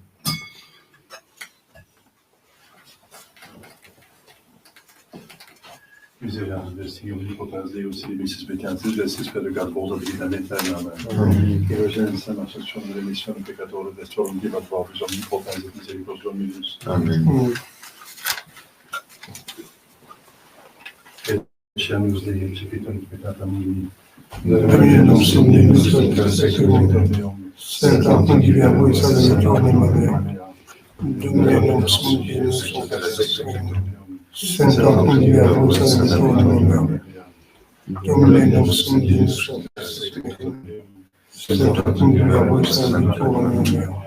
Misérable de Seigneur, omnipotence Deus, Misis Petientis, Desis Pedagogo, Divinamente, Amen. Que urgenza nostra azione, remissione peccatore, destorum divat vobis, omnipotens et misericordiae Dominus. Amen. Eccemus Dei, exequitum peccata mundi. Domine nostrum Deus, Sanctum Sancta Fungi Verbum Salvator Memoria. Domine nostrum Deus, Sancta Fungi Verbum Salvator Memoria. Domine nostrum Deus, Sancta Fungi Verbum Salvator Memoria.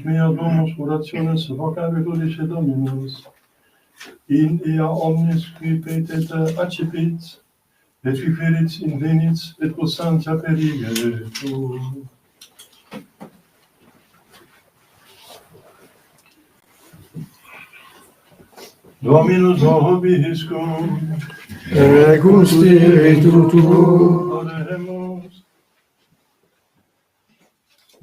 mea Domus orationes vocabitur dice Dominus, in ea omnes qui petete accipit, et qui ferit invenit, et possantia perigetur. Dominus vobiscum, et cum spiritu tuo, oremus.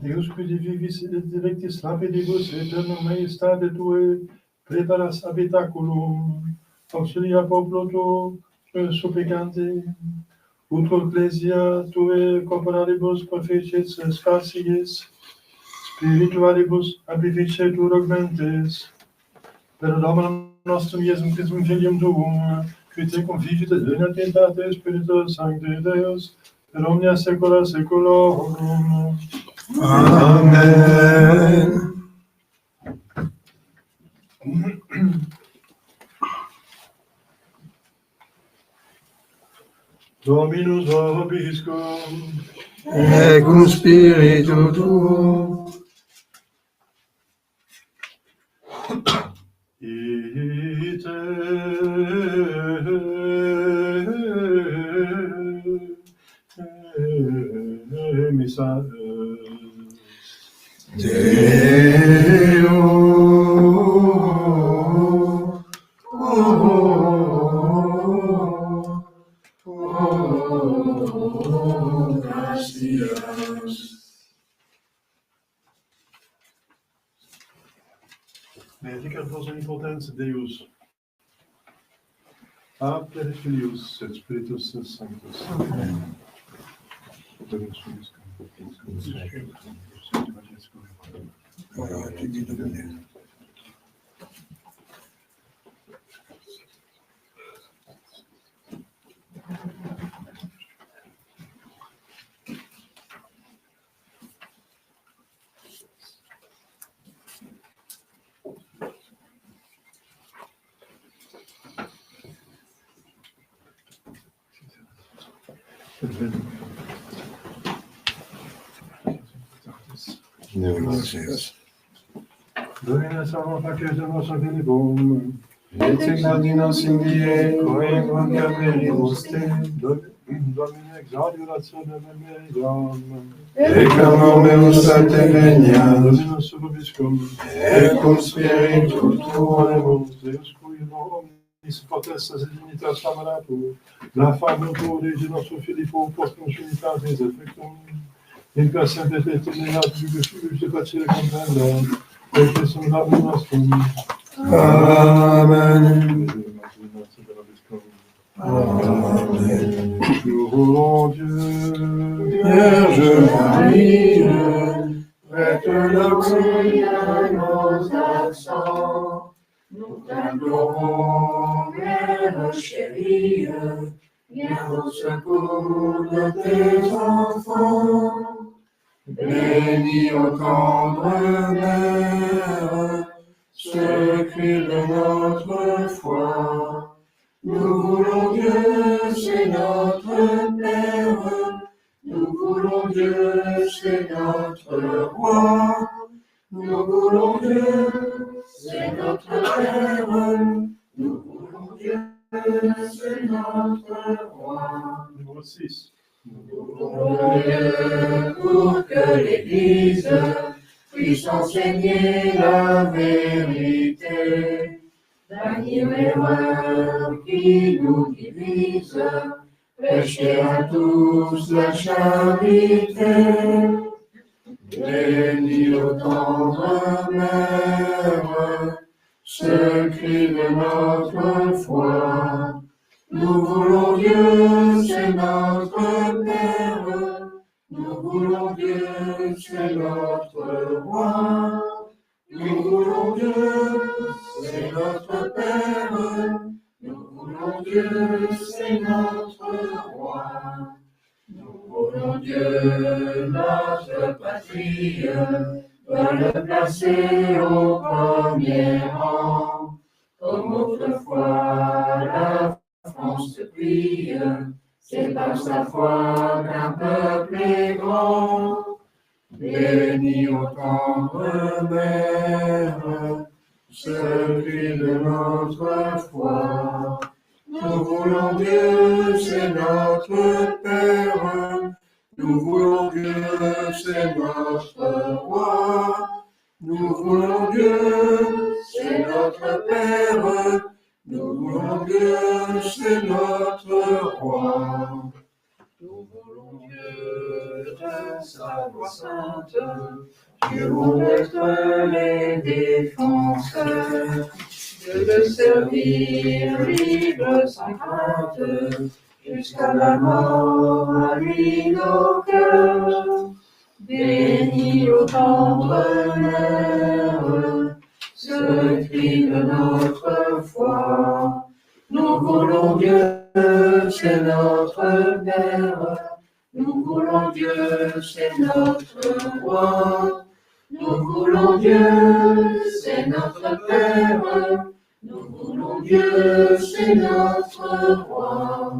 Deus qui divivis et directis rapidibus aeternum maestate Tuae, preparas habitaculum, auxilia popolo Tuo, supplicante, utro ecclesia Tuae corporalibus proficies scarcies, spiritualibus abificetur augmentes, per Dominum nostrum Iesum Christum Filium Tuum, qui te conficit et unitate Spiritus Sancti Deus, per omnia saecula saeculorum. Amen. Dominus vobiscum, Et cum spiritu tuo, ite missa Deo, gracias. Benedicat vos omnipotens Deus, Pater et Filius et Spiritus Sanctus. Amen. Dominus vobiscum. Gracias. Domine salva facete nostra filibum, Et ignatinos in die, coe concaveribus te, Domine exaudi rationem meam, et clamor meus a te veniat, Dominus vobiscum, et cum spiritu tuo, oremus, Deus cui in omnis potestas et dignitas fameratur, la fama tuo Dei nostro Filippo, post consunitatis effectum, in persente et eternitat jugus de facere comprenda, et Christum labrum nostrum. Amen. Amen. Nous voulons Dieu, Vierge Marie, prête l'auxile de nos accents, nous t'implorons, Mère chérie, viens au secours de tes enfants. Bénis, ô tendre Mère, ce cri de notre foi. Nous voulons Dieu, c'est notre Père. Nous voulons Dieu, c'est notre Roi. Nous voulons Dieu, c'est notre Père. Nous voulons Dieu, c'est notre Roi. numéro 6. Nous voulons Dieu pour que l'Église puisse enseigner la vérité, bannir l'erreur qui nous divise, prêcher à tous la charité. Bénis, ô tendre Mère, ce cri de notre foi. Nous voulons Dieu, c'est notre Père. Nous voulons Dieu, c'est notre Roi. Nous voulons Dieu, c'est notre Père. Nous voulons Dieu, c'est notre Roi. Nous voulons Dieu, notre patrie, doit le placer au premier rang. Comme autrefois la France te prie, c'est par sa foi qu'un peuple est grand. Bénis ô tendre mère, secret de notre foi. Nous voulons Dieu, c'est notre Père. Nous voulons Dieu, c'est notre roi. Nous voulons Dieu, c'est notre Père. Nous voulons Dieu, c'est notre roi. Nous voulons Dieu de sa voix sainte. Dieu voulons être les défenseurs. De le servir libre sans crainte. Jusqu'à la mort, à lui nos cœurs. Bénis ô tendre mère, ce cri de notre foi. Nous voulons Dieu, c'est notre Père. Nous voulons Dieu, c'est notre roi. Nous voulons Dieu, c'est notre Père. Nous voulons Dieu, c'est notre roi.